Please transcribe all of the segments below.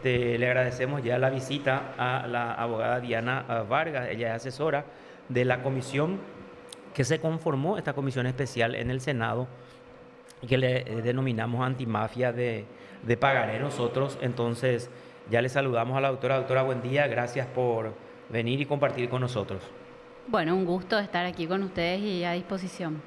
Le agradecemos ya la visita a la abogada Diana Vargas. Ella es asesora de la comisión que se conformó, esta comisión especial en el Senado, que le denominamos antimafia de pagaré nosotros. Entonces, ya le saludamos a la doctora. Doctora, buen día. Gracias por venir y compartir con nosotros. Bueno, un gusto estar aquí con ustedes y a disposición.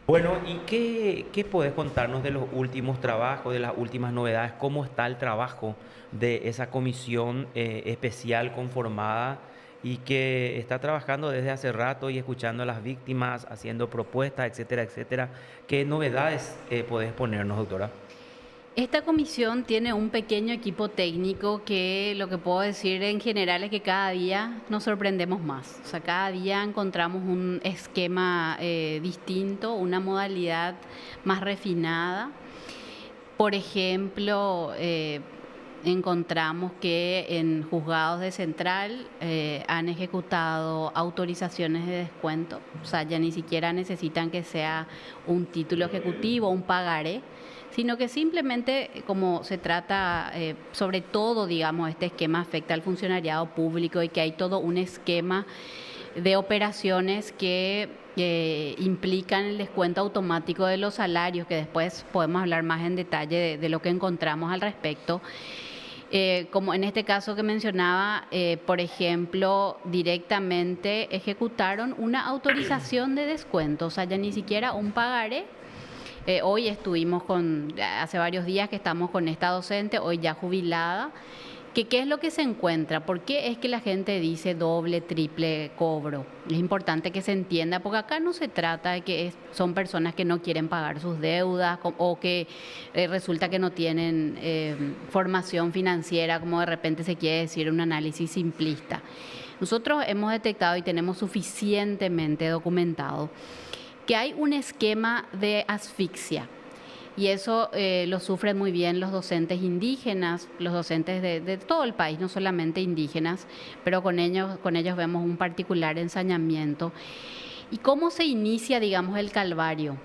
Bueno, ¿y qué podés contarnos de los últimos trabajos, de las últimas novedades? ¿Cómo está el trabajo de esa comisión especial conformada y que está trabajando desde hace rato y escuchando a las víctimas, haciendo propuestas, etcétera, etcétera? ¿Qué novedades podés ponernos, doctora? Esta comisión tiene un pequeño equipo técnico que lo que puedo decir en general es que cada día nos sorprendemos más. O sea, cada día encontramos un esquema distinto, una modalidad más refinada. Por ejemplo, encontramos que en juzgados de central han ejecutado autorizaciones de descuento, o sea, ya ni siquiera necesitan que sea un título ejecutivo, un pagaré, sino que simplemente como se trata, sobre todo, digamos, este esquema afecta al funcionariado público y que hay todo un esquema de operaciones que implican el descuento automático de los salarios, que después podemos hablar más en detalle de lo que encontramos al respecto. Como en este caso que mencionaba, por ejemplo, directamente ejecutaron una autorización de descuento, o sea, ya ni siquiera un pagaré. Hoy estuvimos hace varios días que estamos con esta docente, hoy ya jubilada, que qué es lo que se encuentra, por qué es que la gente dice doble, triple cobro. Es importante que se entienda, porque acá no se trata de que son personas que no quieren pagar sus deudas o que resulta que no tienen formación financiera, como de repente se quiere decir en un análisis simplista. Nosotros hemos detectado y tenemos suficientemente documentado que hay un esquema de asfixia. Y eso lo sufren muy bien los docentes indígenas, los docentes de todo el país, no solamente indígenas, pero con ellos vemos un particular ensañamiento. ¿Y cómo se inicia, digamos, el calvario?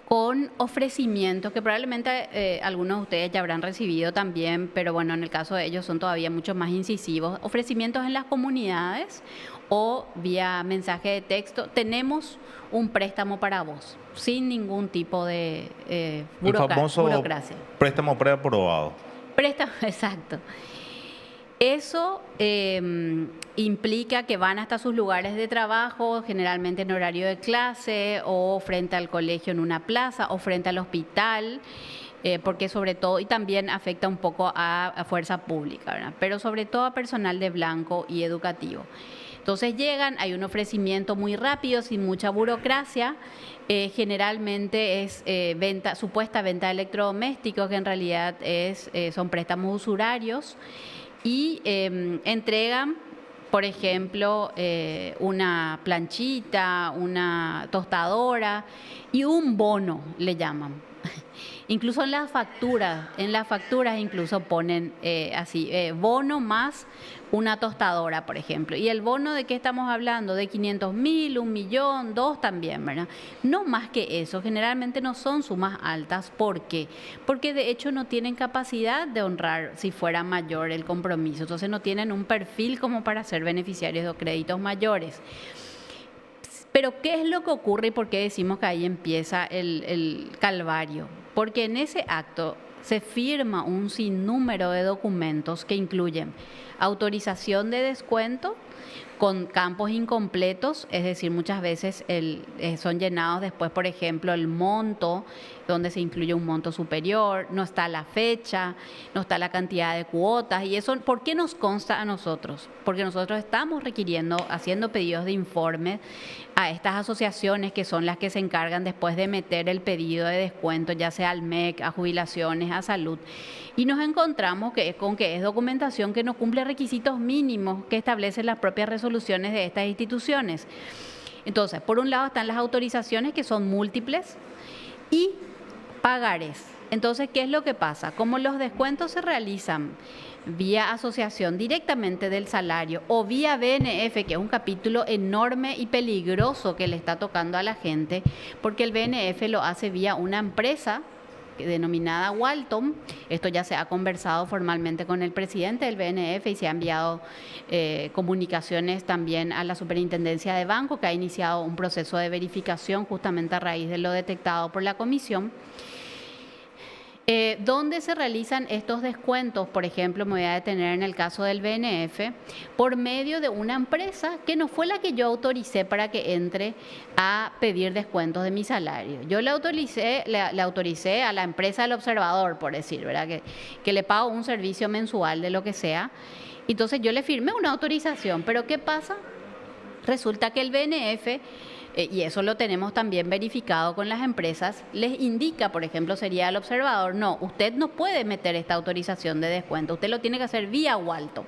Con ofrecimientos que probablemente algunos de ustedes ya habrán recibido también, pero bueno, en el caso de ellos son todavía mucho más incisivos. Ofrecimientos en las comunidades o vía mensaje de texto. Tenemos un préstamo para vos, sin ningún tipo de El famoso burocracia. préstamo preaprobado. Préstamo, exacto. Eso implica que van hasta sus lugares de trabajo, generalmente en horario de clase o frente al colegio en una plaza o frente al hospital, porque sobre todo, y también afecta un poco a fuerza pública, ¿verdad? Pero sobre todo a personal de blanco y educativo. Entonces llegan, hay un ofrecimiento muy rápido, sin mucha burocracia. Generalmente es supuesta venta de electrodomésticos, que en realidad son préstamos usurarios, y entregan, por ejemplo, una planchita, una tostadora y un bono, le llaman. Incluso en las facturas incluso ponen así, bono más una tostadora, por ejemplo. ¿Y el bono de qué estamos hablando? De 500.000, 1.000.000, 2 también, ¿verdad? No más que eso, generalmente no son sumas altas. ¿Por qué? Porque de hecho no tienen capacidad de honrar si fuera mayor el compromiso. Entonces no tienen un perfil como para ser beneficiarios de créditos mayores. Pero ¿qué es lo que ocurre y por qué decimos que ahí empieza el calvario? Porque en ese acto se firma un sinnúmero de documentos que incluyen autorización de descuento con campos incompletos, es decir, muchas veces son llenados después, por ejemplo, el monto, donde se incluye un monto superior, no está la fecha, no está la cantidad de cuotas, y eso, ¿por qué nos consta a nosotros? Porque nosotros estamos requiriendo, haciendo pedidos de informe a estas asociaciones que son las que se encargan después de meter el pedido de descuento, ya sea al MEC, a jubilaciones, a salud, y nos encontramos con que es documentación que no cumple requisitos mínimos que establecen las propias resoluciones de estas instituciones. Entonces, por un lado están las autorizaciones, que son múltiples, y pagares. Entonces, ¿qué es lo que pasa? Como los descuentos se realizan vía asociación directamente del salario o vía BNF, que es un capítulo enorme y peligroso que le está tocando a la gente, porque el BNF lo hace vía una empresa denominada Walton. Esto ya se ha conversado formalmente con el presidente del BNF y se ha enviado comunicaciones también a la Superintendencia de Banco, que ha iniciado un proceso de verificación justamente a raíz de lo detectado por la comisión. ¿Dónde se realizan estos descuentos? Por ejemplo, me voy a detener en el caso del BNF, por medio de una empresa que no fue la que yo autoricé para que entre a pedir descuentos de mi salario. Yo le autoricé a la empresa del observador, por decir, ¿verdad? Que le pago un servicio mensual de lo que sea. Entonces yo le firmé una autorización, pero ¿qué pasa? Resulta que el BNF, y eso lo tenemos también verificado con las empresas, les indica, por ejemplo, sería el observador, no, usted no puede meter esta autorización de descuento, usted lo tiene que hacer vía Walton.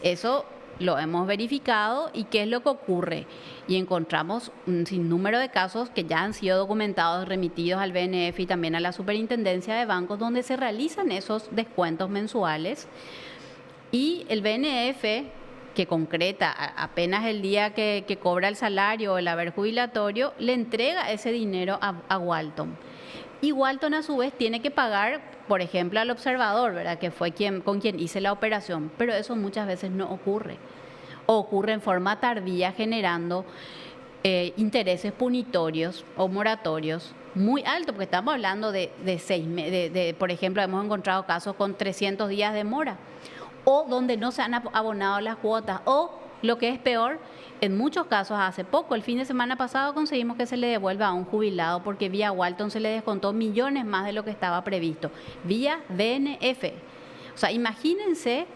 Eso lo hemos verificado y ¿qué es lo que ocurre? Y encontramos un sinnúmero de casos que ya han sido documentados, remitidos al BNF y también a la Superintendencia de Bancos, donde se realizan esos descuentos mensuales y el BNF, que concreta apenas el día que cobra el salario o el haber jubilatorio, le entrega ese dinero a Walton. Y Walton a su vez tiene que pagar, por ejemplo, al observador, ¿verdad? Que fue con quien hice la operación, pero eso muchas veces no ocurre. O ocurre en forma tardía, generando intereses punitorios o moratorios muy altos, porque estamos hablando de 6 meses, por ejemplo, hemos encontrado casos con 300 días de mora, o donde no se han abonado las cuotas, o lo que es peor, en muchos casos hace poco, el fin de semana pasado conseguimos que se le devuelva a un jubilado porque vía Walton se le descontó millones más de lo que estaba previsto, vía BNF. O sea, imagínense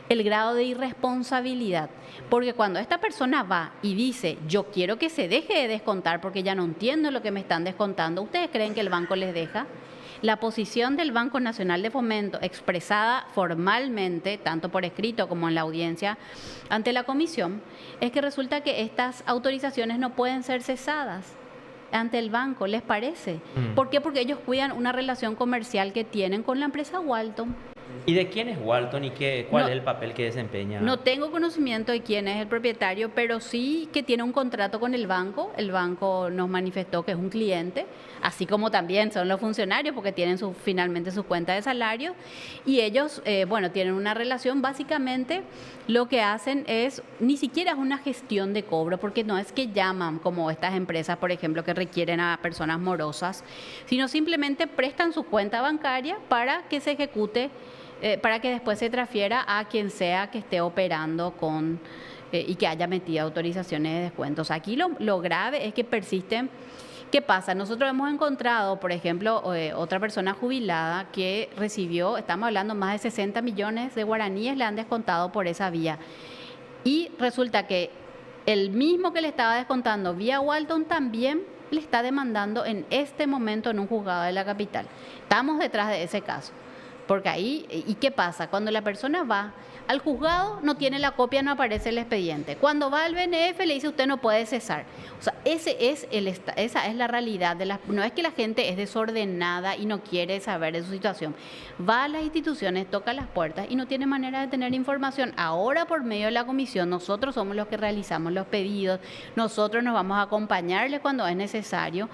el grado de irresponsabilidad, porque cuando esta persona va y dice, yo quiero que se deje de descontar porque ya no entiendo lo que me están descontando, ¿ustedes creen que el banco les deja? La posición del Banco Nacional de Fomento, expresada formalmente, tanto por escrito como en la audiencia ante la comisión, es que resulta que estas autorizaciones no pueden ser cesadas ante el banco, ¿les parece? ¿Por qué? Porque ellos cuidan una relación comercial que tienen con la empresa Walton. ¿Y de quién es Walton y cuál es el papel que desempeña? No tengo conocimiento de quién es el propietario, pero sí que tiene un contrato con el banco. El banco nos manifestó que es un cliente, así como también son los funcionarios, porque tienen finalmente su cuenta de salario. Y ellos, tienen una relación. Básicamente, lo que hacen es, ni siquiera es una gestión de cobro, porque no es que llaman como estas empresas, por ejemplo, que requieren a personas morosas, sino simplemente prestan su cuenta bancaria para que se ejecute, para que después se transfiera a quien sea que esté operando con y que haya metido autorizaciones de descuentos. Aquí lo grave es que persisten. ¿Qué pasa? Nosotros hemos encontrado, por ejemplo, otra persona jubilada que recibió, estamos hablando, más de 60 millones de guaraníes le han descontado por esa vía. Y resulta que el mismo que le estaba descontando vía Walton también le está demandando en este momento en un juzgado de la capital. Estamos detrás de ese caso. Porque ahí, ¿y qué pasa? Cuando la persona va al juzgado, no tiene la copia, no aparece el expediente. Cuando va al BNF, le dice usted no puede cesar. O sea, esa es la realidad. No es que la gente es desordenada y no quiere saber de su situación. Va a las instituciones, toca las puertas y no tiene manera de tener información. Ahora, por medio de la comisión, nosotros somos los que realizamos los pedidos. Nosotros nos vamos a acompañarles cuando es necesario.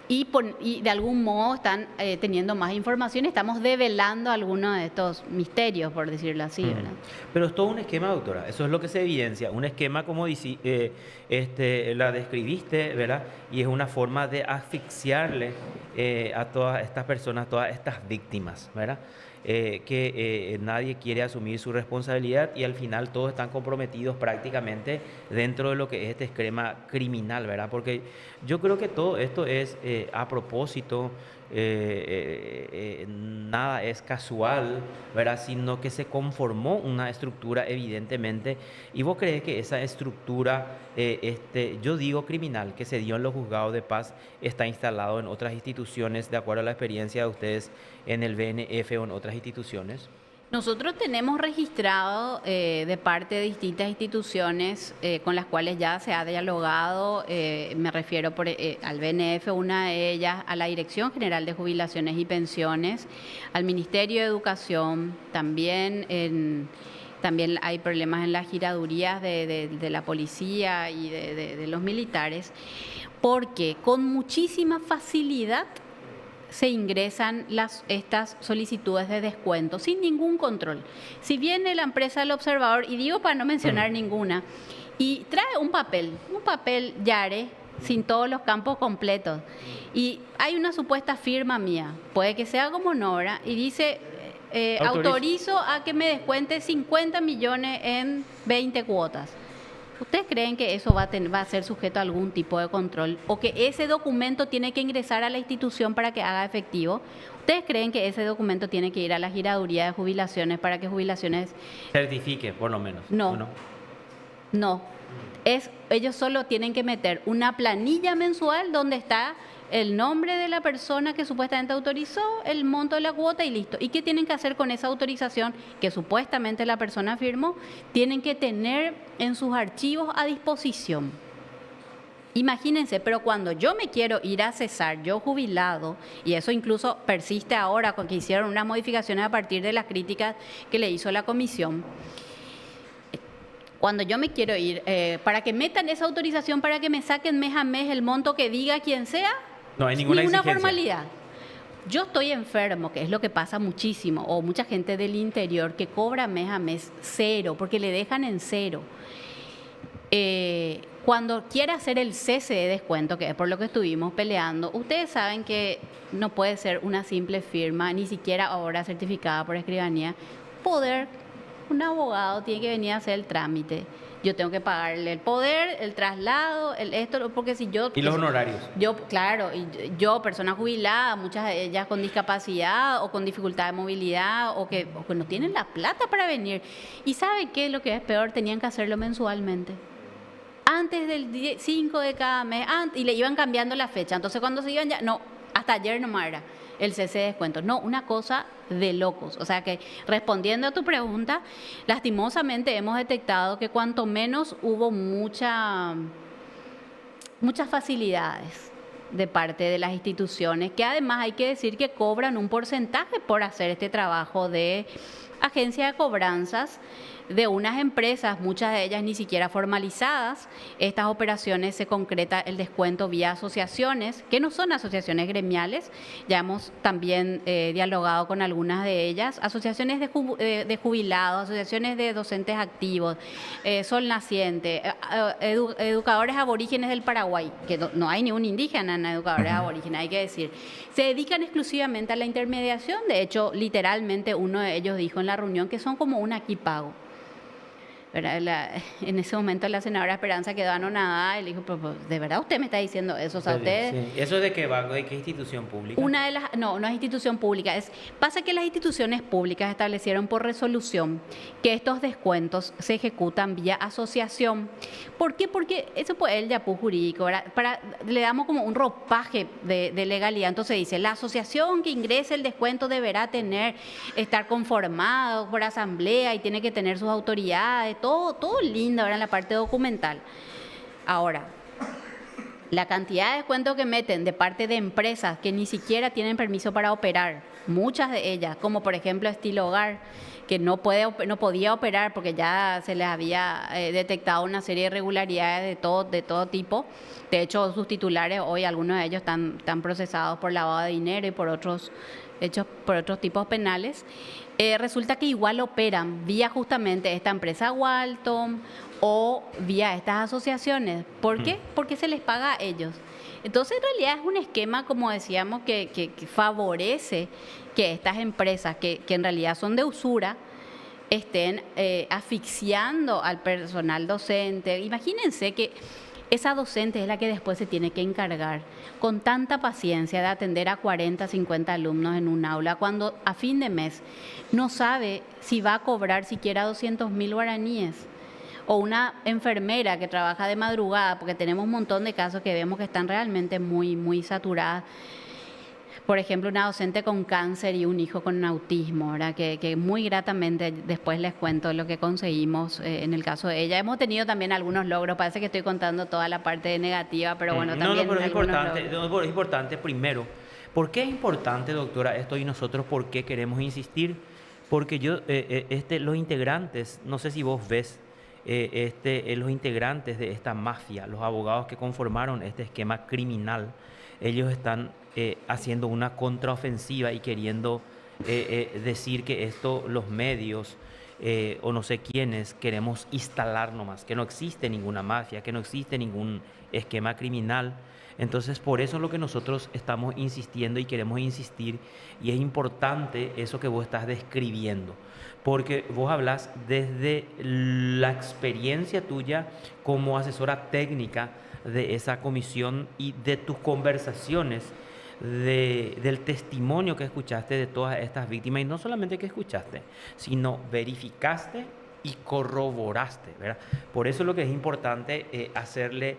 Y de algún modo están teniendo más información, estamos develando algunos de estos misterios, por decirlo así, ¿verdad? Pero es todo un esquema, doctora, eso es lo que se evidencia, un esquema como la describiste, ¿verdad? Y es una forma de asfixiarle a todas estas personas, todas estas víctimas, ¿verdad? Que nadie quiere asumir su responsabilidad y al final todos están comprometidos prácticamente dentro de lo que es este esquema criminal, ¿verdad? Porque yo creo que todo esto es a propósito, nada es casual, ¿verdad? Sino que se conformó una estructura evidentemente. ¿Y vos crees que esa estructura, yo digo criminal, que se dio en los juzgados de paz, está instalado en otras instituciones, de acuerdo a la experiencia de ustedes en el BNF o en otras instituciones? Nosotros tenemos registrado de parte de distintas instituciones con las cuales ya se ha dialogado, me refiero al BNF, una de ellas, a la Dirección General de Jubilaciones y Pensiones, al Ministerio de Educación, también hay problemas en las giradurías de la policía y de los militares, porque con muchísima facilidad se ingresan estas solicitudes de descuento sin ningún control. Si viene la empresa del observador, y digo para no mencionar ninguna, y trae un papel Yare, sin todos los campos completos, y hay una supuesta firma mía, puede que sea como Nora, y dice, autorizo a que me descuente 50 millones en 20 cuotas. ¿Ustedes creen que eso va a ser sujeto a algún tipo de control? ¿O que ese documento tiene que ingresar a la institución para que haga efectivo? ¿Ustedes creen que ese documento tiene que ir a la giraduría de jubilaciones para que jubilaciones... certifique, por lo menos? No. Ellos solo tienen que meter una planilla mensual donde está el nombre de la persona que supuestamente autorizó, el monto de la cuota y listo. ¿Y qué tienen que hacer con esa autorización que supuestamente la persona firmó? Tienen que tener en sus archivos a disposición. Imagínense, pero cuando yo me quiero ir a cesar, yo jubilado, y eso incluso persiste ahora, con que hicieron unas modificaciones a partir de las críticas que le hizo la comisión, cuando yo me quiero ir, para que metan esa autorización, para que me saquen mes a mes el monto que diga quien sea, no hay ninguna formalidad. Yo estoy enfermo, que es lo que pasa muchísimo, o mucha gente del interior que cobra mes a mes cero, porque le dejan en cero. Cuando quiere hacer el cese de descuento, que es por lo que estuvimos peleando, ustedes saben que no puede ser una simple firma, ni siquiera ahora certificada por escribanía. Un abogado tiene que venir a hacer el trámite. Yo tengo que pagarle el poder, el traslado, porque si yo... ¿Y los honorarios? Claro, yo, persona jubilada, muchas de ellas con discapacidad o con dificultad de movilidad o que no tienen la plata para venir. ¿Y sabe qué es lo que es peor? Tenían que hacerlo mensualmente. Antes del 5 de cada mes, y le iban cambiando la fecha. Entonces cuando se iban hasta ayer nomás era el cese de descuentos. No, una cosa de locos. O sea que, respondiendo a tu pregunta, lastimosamente hemos detectado que cuanto menos hubo muchas facilidades de parte de las instituciones, que además hay que decir que cobran un porcentaje por hacer este trabajo de agencia de cobranzas de unas empresas, muchas de ellas ni siquiera formalizadas. Estas operaciones se concreta el descuento vía asociaciones, que no son asociaciones gremiales, ya hemos también dialogado con algunas de ellas, asociaciones de jubilados, asociaciones de docentes activos, Sol Naciente, educadores aborígenes del Paraguay, que no hay ni un indígena en educadores aborígenes, hay que decir, se dedican exclusivamente a la intermediación. De hecho, literalmente uno de ellos dijo en la reunión que son como un aquí pago. En ese momento la senadora Esperanza quedó anonadada y le dijo, pero ¿de verdad usted me está diciendo eso? O sea, usted... Sí. ¿Eso de qué va? ¿De qué institución pública? No es institución pública. Pasa que las instituciones públicas establecieron por resolución que estos descuentos se ejecutan vía asociación. ¿Por qué? Porque eso pues el yapú jurídico, le damos como un ropaje de legalidad. Entonces dice, la asociación que ingrese el descuento deberá estar conformado por asamblea y tiene que tener sus autoridades, todo lindo ahora en la parte documental. Ahora, la cantidad de descuentos que meten de parte de empresas que ni siquiera tienen permiso para operar, muchas de ellas, como por ejemplo Estilo Hogar, que no podía operar porque ya se les había detectado una serie de irregularidades de todo tipo. De hecho, sus titulares hoy, algunos de ellos están procesados por lavado de dinero y por otros hechos, por otros tipos penales. Resulta que igual operan vía justamente esta empresa Walton o vía estas asociaciones. ¿Por qué? Porque se les paga a ellos. Entonces, en realidad es un esquema, como decíamos, que favorece que estas empresas, que en realidad son de usura, estén asfixiando al personal docente. Imagínense que esa docente es la que después se tiene que encargar con tanta paciencia de atender a 40, 50 alumnos en un aula, cuando a fin de mes no sabe si va a cobrar siquiera 200.000 guaraníes. O una enfermera que trabaja de madrugada, porque tenemos un montón de casos que vemos que están realmente muy, muy saturadas. Por ejemplo, una docente con cáncer y un hijo con autismo, ¿verdad? Que muy gratamente después les cuento lo que conseguimos en el caso de ella. Hemos tenido también algunos logros, parece que estoy contando toda la parte negativa, pero bueno, también... pero es importante primero. ¿Por qué es importante, doctora, esto y nosotros por qué queremos insistir? Porque los integrantes, no sé si vos ves, los integrantes de esta mafia, los abogados que conformaron este esquema criminal, ellos están haciendo una contraofensiva y queriendo decir que esto los medios o no sé quiénes queremos instalar nomás, que no existe ninguna mafia, que no existe ningún esquema criminal. Entonces, por eso es lo que nosotros estamos insistiendo y queremos insistir, y es importante eso que vos estás describiendo, porque vos hablas desde la experiencia tuya como asesora técnica de esa comisión y de tus conversaciones, del testimonio que escuchaste de todas estas víctimas, y no solamente que escuchaste, sino verificaste y corroboraste, ¿verdad? Por eso es lo que es importante hacerle,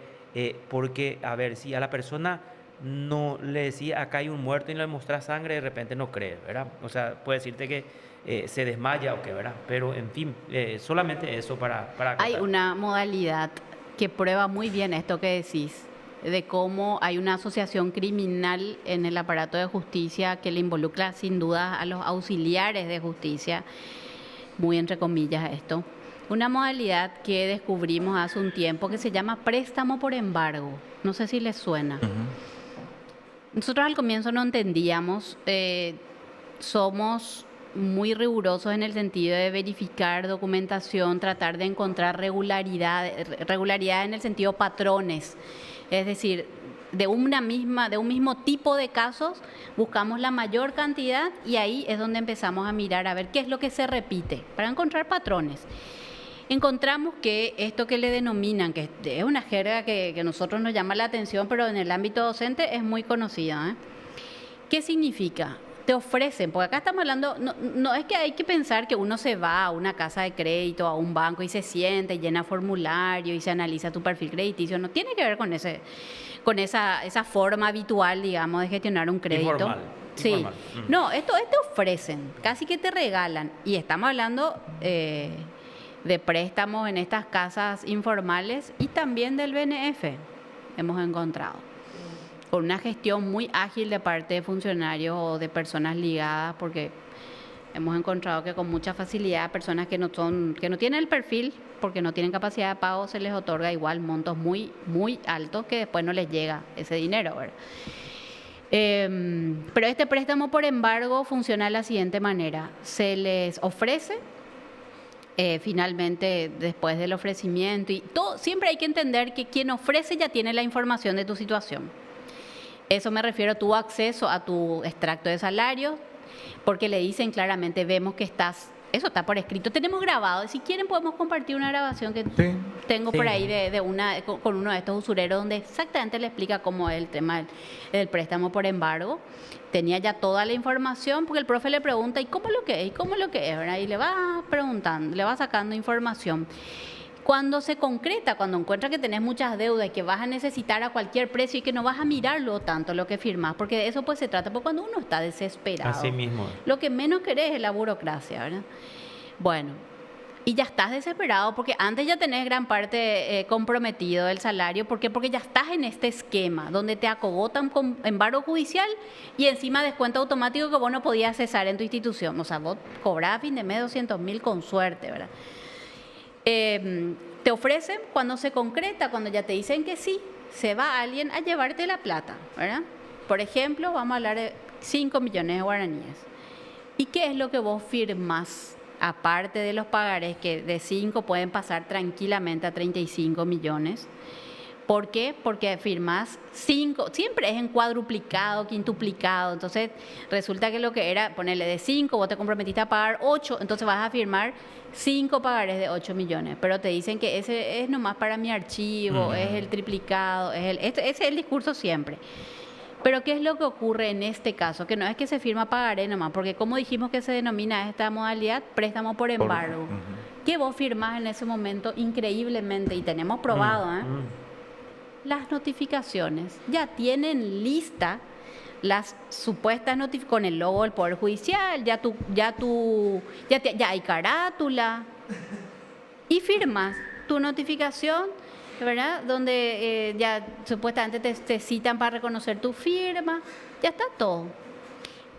porque, a ver, si a la persona no le decía acá hay un muerto y le muestra sangre, de repente no cree, ¿verdad? O sea, puede decirte que se desmaya o qué, ¿verdad? Pero, en fin, solamente eso para Hay acotar. una modalidad que prueba muy bien esto que decís, de cómo hay una asociación criminal en el aparato de justicia que le involucra sin duda a los auxiliares de justicia, muy entre comillas esto. Una modalidad que descubrimos hace un tiempo que se llama préstamo por embargo. No sé si les suena. Nosotros al comienzo no entendíamos, somos muy rigurosos en el sentido de verificar documentación, tratar de encontrar regularidad en el sentido patrones. Es decir, de un mismo tipo de casos, buscamos la mayor cantidad y ahí es donde empezamos a mirar a ver qué es lo que se repite, para encontrar patrones. Encontramos que esto que le denominan, que es una jerga que a nosotros nos llama la atención, pero en el ámbito docente es muy conocida, ¿eh? ¿Qué significa? Te ofrecen, porque acá estamos hablando, no es que hay que pensar que uno se va a una casa de crédito, a un banco y se sienta y llena formulario y se analiza tu perfil crediticio, no tiene que ver con esa forma habitual, digamos, de gestionar un crédito. Informal. Sí, Informal. no, esto te ofrecen, casi que te regalan, y estamos hablando de préstamos en estas casas informales y también del BNF, hemos encontrado, con una gestión muy ágil de parte de funcionarios o de personas ligadas, porque hemos encontrado que con mucha facilidad personas que no tienen el perfil, porque no tienen capacidad de pago, se les otorga igual montos muy, muy altos que después no les llega ese dinero, ¿verdad? Pero este préstamo por embargo funciona de la siguiente manera: se les ofrece, finalmente después del ofrecimiento y todo, siempre hay que entender que quien ofrece ya tiene la información de tu situación. Eso me refiero, tuvo acceso a tu extracto de salario, porque le dicen claramente, vemos que eso está por escrito, tenemos grabado, si quieren podemos compartir una grabación que tengo por ahí con uno de estos usureros, donde exactamente le explica cómo es el tema del préstamo por embargo. Tenía ya toda la información, porque el profe le pregunta, ¿y cómo es lo que es? ¿Y cómo es lo que es? ¿Verdad? Y le va preguntando, le va sacando información. Cuando se concreta, cuando encuentra que tenés muchas deudas y que vas a necesitar a cualquier precio y que no vas a mirarlo tanto lo que firmás, porque de eso pues se trata, porque cuando uno está desesperado, Así mismo. lo que menos querés es la burocracia, ¿verdad? Bueno, y ya estás desesperado porque antes ya tenés gran parte comprometido del salario. ¿Por qué? Porque ya estás en este esquema donde te acogotan con embargo judicial y encima descuento automático que vos no podías cesar en tu institución. O sea, vos cobrás a fin de mes 200.000 con suerte, ¿verdad? Te ofrecen, cuando se concreta, cuando ya te dicen que sí, se va alguien a llevarte la plata, ¿verdad? Por ejemplo, vamos a hablar de 5 millones de guaraníes. ¿Y qué es lo que vos firmás? Aparte de los pagarés, que de 5 pueden pasar tranquilamente a 35 millones. ¿Por qué? Porque firmás 5, siempre es en cuadruplicado, quintuplicado. Entonces, resulta que lo que era ponerle de 5, vos te comprometiste a pagar 8, entonces vas a firmar 5 pagarés de 8 millones. Pero te dicen que ese es nomás para mi archivo, es el triplicado, ese es el discurso siempre. Pero ¿qué es lo que ocurre en este caso? Que no es que se firma pagaré nomás, porque como dijimos que se denomina esta modalidad préstamo por embargo. ¿Qué vos firmás en ese momento? Increíblemente, y tenemos probado, las notificaciones. Ya tienen lista las supuestas notificaciones con el logo del Poder Judicial, ya hay carátula, y firmas tu notificación, ¿verdad? Donde ya supuestamente te citan para reconocer tu firma, ya está todo.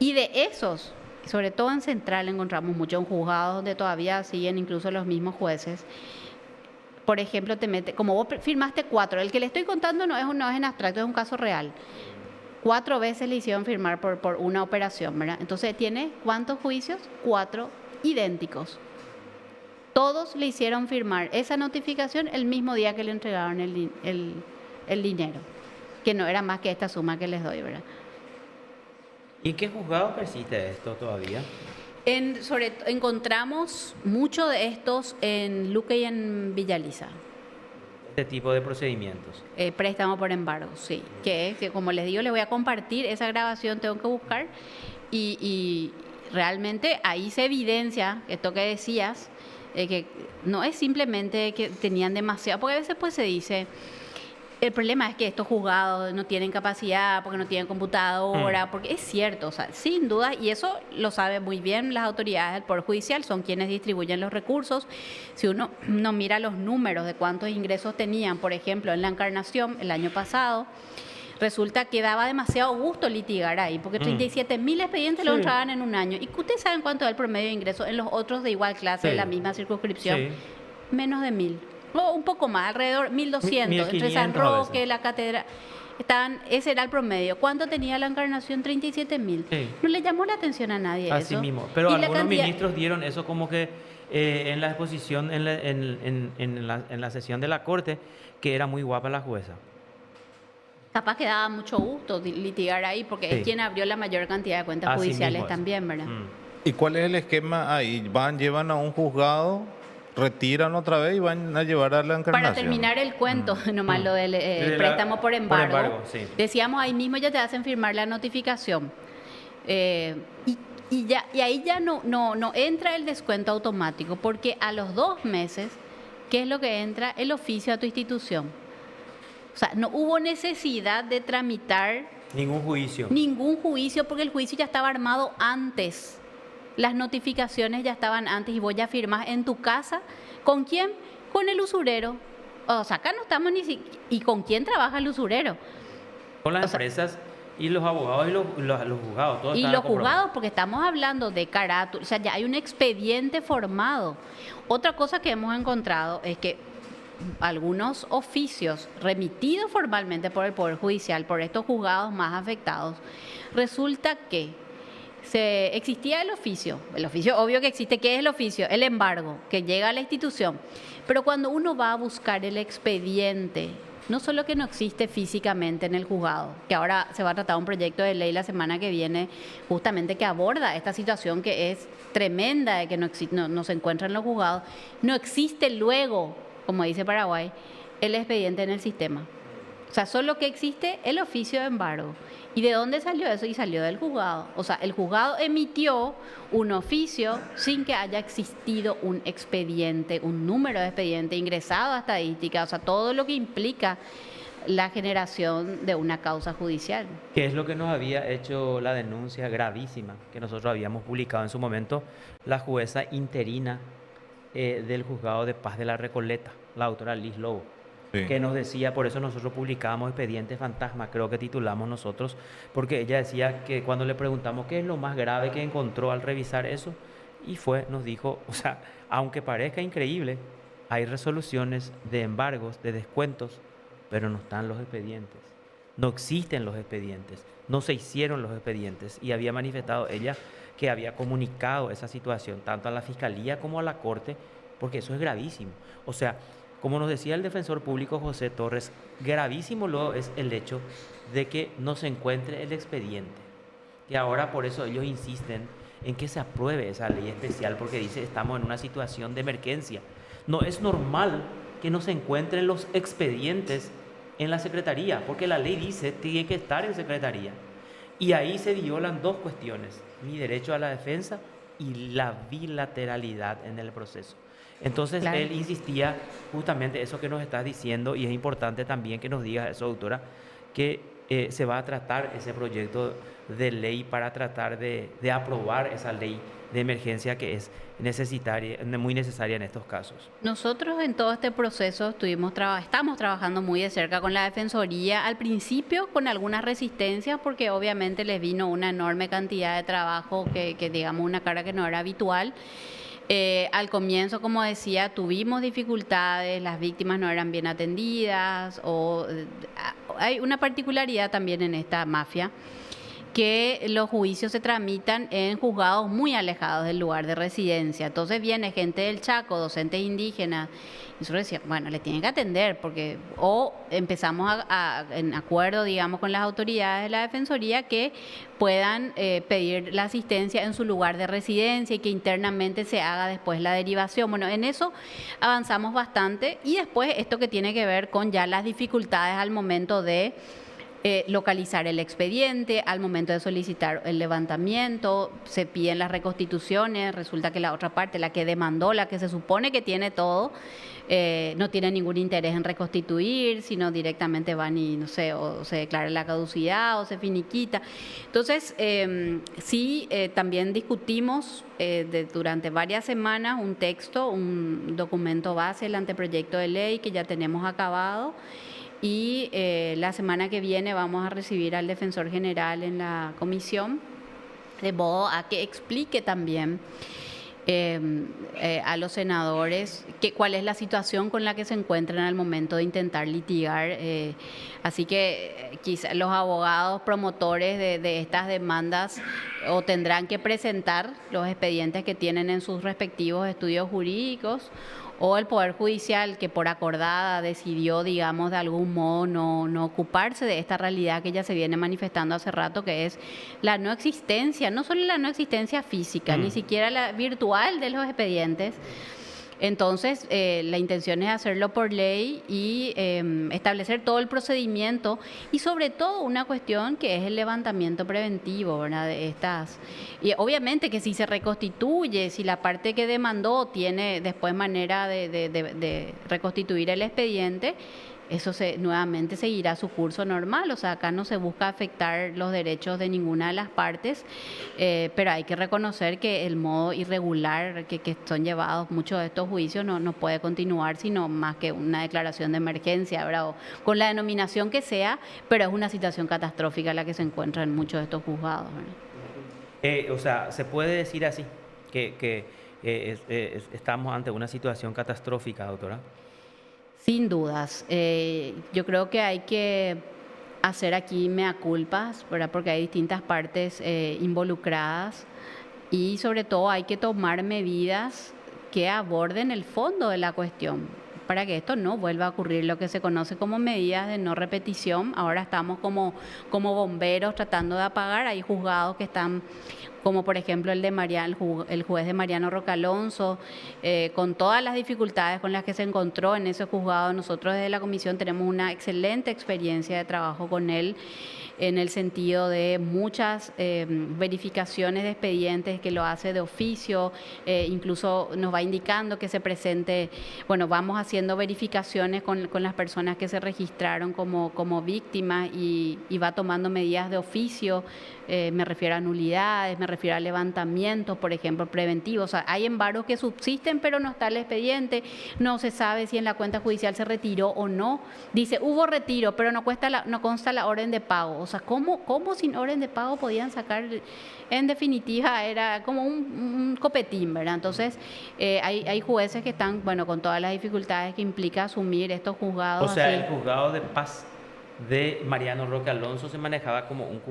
Y de esos, sobre todo en Central, encontramos mucho en juzgados donde todavía siguen incluso los mismos jueces. Por ejemplo, como vos firmaste 4, el que le estoy contando no es en abstracto, es un caso real. 4 veces le hicieron firmar por una operación, ¿verdad? Entonces, ¿tiene cuántos juicios? 4 idénticos. Todos le hicieron firmar esa notificación el mismo día que le entregaron el dinero, que no era más que esta suma que les doy, ¿verdad? ¿Y en qué juzgado persiste esto todavía? Encontramos mucho de estos en Luque y en Villaliza. Este tipo de procedimientos. Préstamo por embargo, sí. Que como les digo, les voy a compartir esa grabación, tengo que buscar. Y realmente ahí se evidencia esto que decías, que no es simplemente que tenían demasiado, porque a veces pues se dice, el problema es que estos juzgados no tienen capacidad, porque no tienen computadora, porque es cierto, o sea, sin duda, y eso lo saben muy bien las autoridades del Poder Judicial, son quienes distribuyen los recursos. Si uno no mira los números de cuántos ingresos tenían, por ejemplo, en la Encarnación el año pasado, resulta que daba demasiado gusto litigar ahí, porque 37.000 expedientes lo entraban en un año. ¿Y ustedes saben cuánto es el promedio de ingresos en los otros de igual clase, de la misma circunscripción? Menos de 1.000. O un poco más, alrededor 1.200, entre San Roque, la catedral. Ese era el promedio. ¿Cuánto tenía la Encarnación? 37.000. No le llamó la atención a nadie así eso. Mismo. Pero algunos ministros dieron eso como que en la exposición, en la sesión de la Corte, que era muy guapa la jueza. Capaz que daba mucho gusto litigar ahí, porque es quien abrió la mayor cantidad de cuentas judiciales también, ¿verdad? ¿Y cuál es el esquema ahí? Llevan a un juzgado, retiran otra vez y van a llevar a la Encarnación. Para terminar el cuento, nomás lo del préstamo por embargo. Decíamos, ahí mismo ya te hacen firmar la notificación. Y ahí ya no entra el descuento automático, porque a los 2 meses, ¿qué es lo que entra? El oficio a tu institución. O sea, no hubo necesidad de tramitar ningún juicio. Ningún juicio, porque el juicio ya estaba armado antes. Las notificaciones ya estaban antes y vos ya firmás en tu casa. ¿Con quién? Con el usurero. O sea, acá no estamos ni siquiera... ¿Y con quién trabaja el usurero? Con las empresas y los abogados y los juzgados. Todos y los juzgados, porque estamos hablando de carátula. O sea, ya hay un expediente formado. Otra cosa que hemos encontrado es que algunos oficios remitidos formalmente por el Poder Judicial, por estos juzgados más afectados, resulta que existía el oficio obvio que existe. ¿Qué es el oficio? El embargo, que llega a la institución. Pero cuando uno va a buscar el expediente, no solo que no existe físicamente en el juzgado, que ahora se va a tratar un proyecto de ley la semana que viene, justamente que aborda esta situación que es tremenda, de que no se encuentra en los juzgados, no existe luego, como dice Paraguay, el expediente en el sistema. O sea, solo que existe el oficio de embargo. ¿Y de dónde salió eso? Y salió del juzgado. O sea, el juzgado emitió un oficio sin que haya existido un expediente, un número de expediente ingresado a estadística, o sea, todo lo que implica la generación de una causa judicial. ¿Qué es lo que nos había hecho la denuncia gravísima que nosotros habíamos publicado en su momento? La jueza interina del Juzgado de Paz de la Recoleta, la doctora Liz Lobo, que nos decía, por eso nosotros publicábamos Expediente Fantasma, creo que titulamos nosotros, porque ella decía que cuando le preguntamos qué es lo más grave que encontró al revisar eso, nos dijo, o sea, aunque parezca increíble, hay resoluciones de embargos, de descuentos, pero no están los expedientes, no existen los expedientes, no se hicieron los expedientes, y había manifestado ella que había comunicado esa situación tanto a la Fiscalía como a la Corte, porque eso es gravísimo. O sea, como nos decía el defensor público José Torres, gravísimo luego es el hecho de que no se encuentre el expediente. Y ahora por eso ellos insisten en que se apruebe esa ley especial, porque dice, estamos en una situación de emergencia. No es normal que no se encuentren los expedientes en la Secretaría, porque la ley dice que tiene que estar en Secretaría. Y ahí se violan 2 cuestiones, mi derecho a la defensa y la bilateralidad en el proceso. Entonces, claro, él insistía justamente eso que nos estás diciendo, y es importante también que nos digas eso, doctora, que se va a tratar ese proyecto de ley para tratar de aprobar esa ley de emergencia que es muy necesaria en estos casos. Nosotros en todo este proceso estamos trabajando muy de cerca con la Defensoría, al principio con algunas resistencias, porque obviamente les vino una enorme cantidad de trabajo que digamos una carga que no era habitual. Al comienzo, como decía, tuvimos dificultades, las víctimas no eran bien atendidas, o hay una particularidad también en esta mafia, que los juicios se tramitan en juzgados muy alejados del lugar de residencia. Entonces viene gente del Chaco, docentes indígenas, y nosotros decíamos, bueno, le tienen que atender, porque o empezamos en acuerdo, digamos, con las autoridades de la Defensoría que puedan pedir la asistencia en su lugar de residencia y que internamente se haga después la derivación. Bueno, en eso avanzamos bastante y después esto que tiene que ver con ya las dificultades al momento de localizar el expediente, al momento de solicitar el levantamiento, se piden las reconstituciones, resulta que la otra parte, la que demandó, la que se supone que tiene todo, no tiene ningún interés en reconstituir, sino directamente van y, no sé, o se declara la caducidad o se finiquita. Entonces, sí, también discutimos durante varias semanas un texto, un documento base, el anteproyecto de ley que ya tenemos acabado. Y la semana que viene vamos a recibir al Defensor General en la comisión, de modo a que explique también a los senadores cuál es la situación con la que se encuentran al momento de intentar litigar. Así que quizá los abogados promotores de estas demandas o tendrán que presentar los expedientes que tienen en sus respectivos estudios jurídicos, o el Poder Judicial, que por acordada decidió, digamos, de algún modo no ocuparse de esta realidad que ya se viene manifestando hace rato, que es la no existencia, no solo la no existencia física, ni siquiera la virtual de los expedientes. Entonces, la intención es hacerlo por ley y establecer todo el procedimiento y sobre todo una cuestión que es el levantamiento preventivo, ¿verdad? De estas. Y obviamente que si se reconstituye, si la parte que demandó tiene después manera de reconstituir el expediente, eso nuevamente seguirá su curso normal. O sea, acá no se busca afectar los derechos de ninguna de las partes, pero hay que reconocer que el modo irregular que son llevados muchos de estos juicios no puede continuar sino más que una declaración de emergencia, ¿verdad? O con la denominación que sea, pero es una situación catastrófica la que se encuentra en muchos de estos juzgados, ¿verdad? O sea, se puede decir así, que estamos ante una situación catastrófica, doctora. Sin dudas. Yo creo que hay que hacer aquí mea culpas, ¿verdad? Porque hay distintas partes involucradas y sobre todo hay que tomar medidas que aborden el fondo de la cuestión para que esto no vuelva a ocurrir, lo que se conoce como medidas de no repetición. Ahora estamos como bomberos tratando de apagar. Hay juzgados que están, como por ejemplo el juez de Mariano Roque Alonso, con todas las dificultades con las que se encontró en ese juzgado. Nosotros desde la comisión tenemos una excelente experiencia de trabajo con él, en el sentido de muchas verificaciones de expedientes que lo hace de oficio, incluso nos va indicando que se presente, bueno, vamos haciendo verificaciones con las personas que se registraron como víctimas y va tomando medidas de oficio. Me refiero a nulidades, me refiero a levantamientos, por ejemplo, preventivos. O sea, hay embargos que subsisten, pero no está el expediente, no se sabe si en la cuenta judicial se retiró o no. Dice, hubo retiro, pero no consta la orden de pago. O sea, ¿cómo sin orden de pago podían sacar? En definitiva, era como un copetín, ¿verdad? Entonces, hay jueces que están, bueno, con todas las dificultades que implica asumir estos juzgados. O sea, así. El juzgado de paz de Mariano Roque Alonso se manejaba como un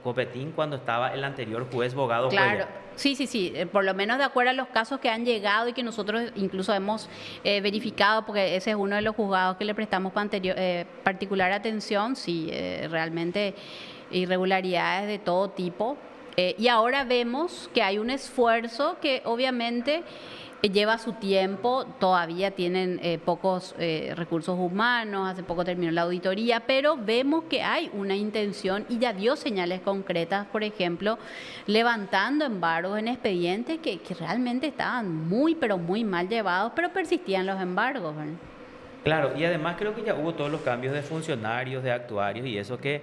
copetín cuando estaba el anterior juez Bogado Cuellar. Claro, sí, por lo menos de acuerdo a los casos que han llegado y que nosotros incluso hemos verificado, porque ese es uno de los juzgados que le prestamos particular atención, sí, realmente irregularidades de todo tipo. Y ahora vemos que hay un esfuerzo que obviamente lleva su tiempo, todavía tienen pocos recursos humanos, hace poco terminó la auditoría, pero vemos que hay una intención y ya dio señales concretas, por ejemplo, levantando embargos en expedientes que realmente estaban pero muy mal llevados, pero persistían los embargos, ¿verdad? Claro, y además creo que ya hubo todos los cambios de funcionarios, de actuarios y eso que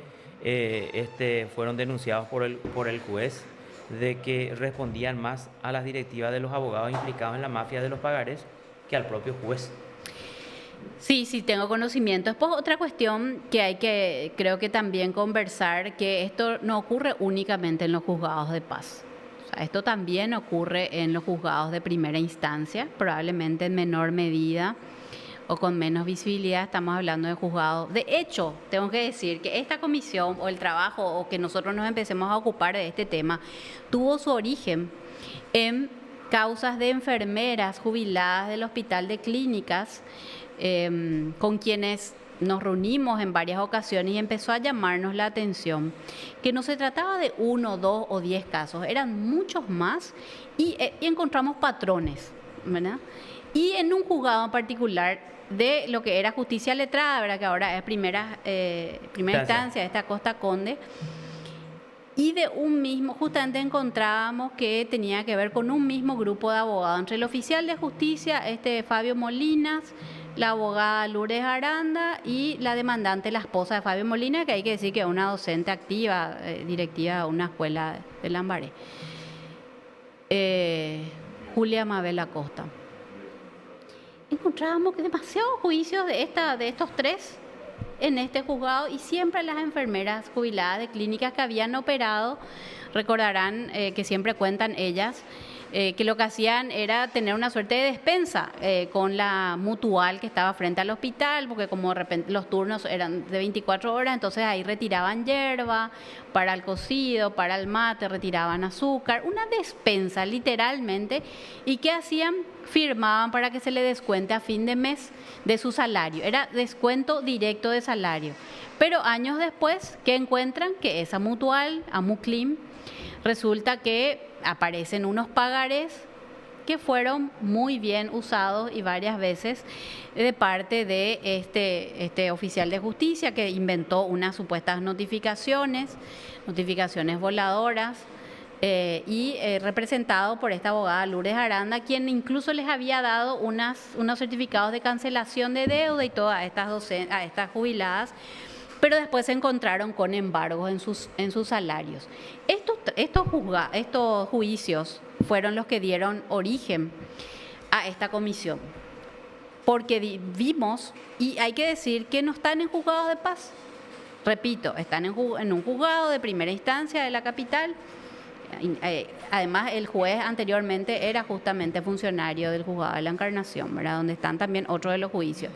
fueron denunciados por el juez, de que respondían más a las directivas de los abogados implicados en la mafia de los pagares que al propio juez. Sí, tengo conocimiento. Después otra cuestión que hay que, creo que también conversar, que esto no ocurre únicamente en los juzgados de paz. O sea, esto también ocurre en los juzgados de primera instancia, probablemente en menor medida. o con menos visibilidad, estamos hablando de juzgados. De hecho, tengo que decir que esta comisión o el trabajo o que nosotros nos empecemos a ocupar de este tema tuvo su origen en causas de enfermeras jubiladas del Hospital de Clínicas, con quienes nos reunimos en varias ocasiones y empezó a llamarnos la atención que no se trataba de 1, 2 o 10 casos, eran muchos más y encontramos patrones, ¿verdad? Y en un juzgado en particular de lo que era justicia letrada, ¿verdad? Que ahora es primera instancia, esta Costa Conde, y de un mismo, justamente encontrábamos que tenía que ver con un mismo grupo de abogados, entre el oficial de justicia, Fabio Molinas, la abogada Lourdes Aranda y la demandante, la esposa de Fabio Molina, que hay que decir que es una docente activa, directiva de una escuela de Lambaré, Julia Mabel Acosta. Encontrábamos que demasiados juicios de estos tres en este juzgado y siempre las enfermeras jubiladas de clínicas que habían operado, recordarán que siempre cuentan ellas, que lo que hacían era tener una suerte de despensa con la mutual que estaba frente al hospital, porque como de repente los turnos eran de 24 horas, entonces ahí retiraban hierba para el cocido, para el mate, retiraban azúcar, una despensa literalmente, y ¿qué hacían? Firmaban para que se le descuente a fin de mes de su salario, era descuento directo de salario. Pero años después, ¿qué encuentran? Que esa mutual, Amuclim, resulta que aparecen unos pagarés que fueron muy bien usados y varias veces de parte de este oficial de justicia que inventó unas supuestas notificaciones voladoras, representado por esta abogada Lourdes Aranda, quien incluso les había dado unos certificados de cancelación de deuda y todas a estas jubiladas, pero después se encontraron con embargos en sus salarios. Estos juicios fueron los que dieron origen a esta comisión, porque vimos, y hay que decir que no están en juzgados de paz, repito, están en un juzgado de primera instancia de la capital. Además, el juez anteriormente era justamente funcionario del juzgado de la Encarnación, ¿verdad? Donde están también otros de los juicios.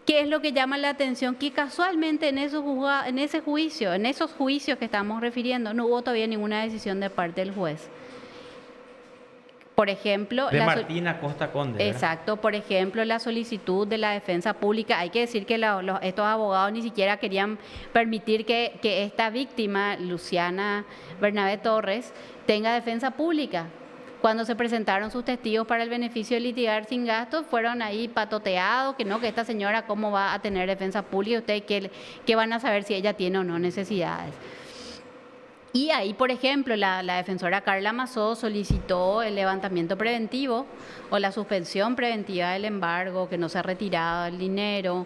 ¿Qué es lo que llama la atención? Que casualmente en esos juicios que estamos refiriendo, no hubo todavía ninguna decisión de parte del juez. Por ejemplo, de Martina Costa Conde, ¿verdad? Exacto, por ejemplo, la solicitud de la defensa pública. Hay que decir que estos abogados ni siquiera querían permitir que esta víctima, Luciana Bernabé Torres, tenga defensa pública. Cuando se presentaron sus testigos para el beneficio de litigar sin gastos, fueron ahí patoteados, que esta señora cómo va a tener defensa pública, ustedes qué van a saber si ella tiene o no necesidades. Y ahí, por ejemplo, la defensora Carla Mazó solicitó el levantamiento preventivo o la suspensión preventiva del embargo, que no se ha retirado el dinero,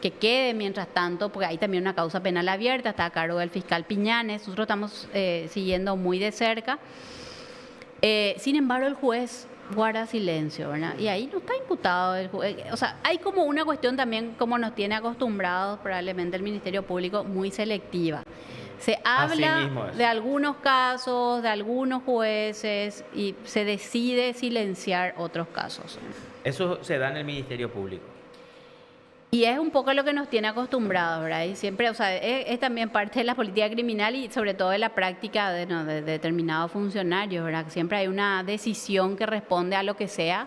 que quede mientras tanto, porque hay también una causa penal abierta, está a cargo del fiscal Piñanes, nosotros estamos siguiendo muy de cerca. Sin embargo, el juez guarda silencio, ¿verdad? Y ahí no está imputado el juez. O sea, hay como una cuestión también, como nos tiene acostumbrados probablemente el Ministerio Público, muy selectiva. Se habla de algunos casos, de algunos jueces y se decide silenciar otros casos. Eso se da en el Ministerio Público. Y es un poco lo que nos tiene acostumbrados, ¿verdad? Y siempre, o sea, es también parte de la política criminal y sobre todo de la práctica de determinados funcionarios, ¿verdad? Siempre hay una decisión que responde a lo que sea,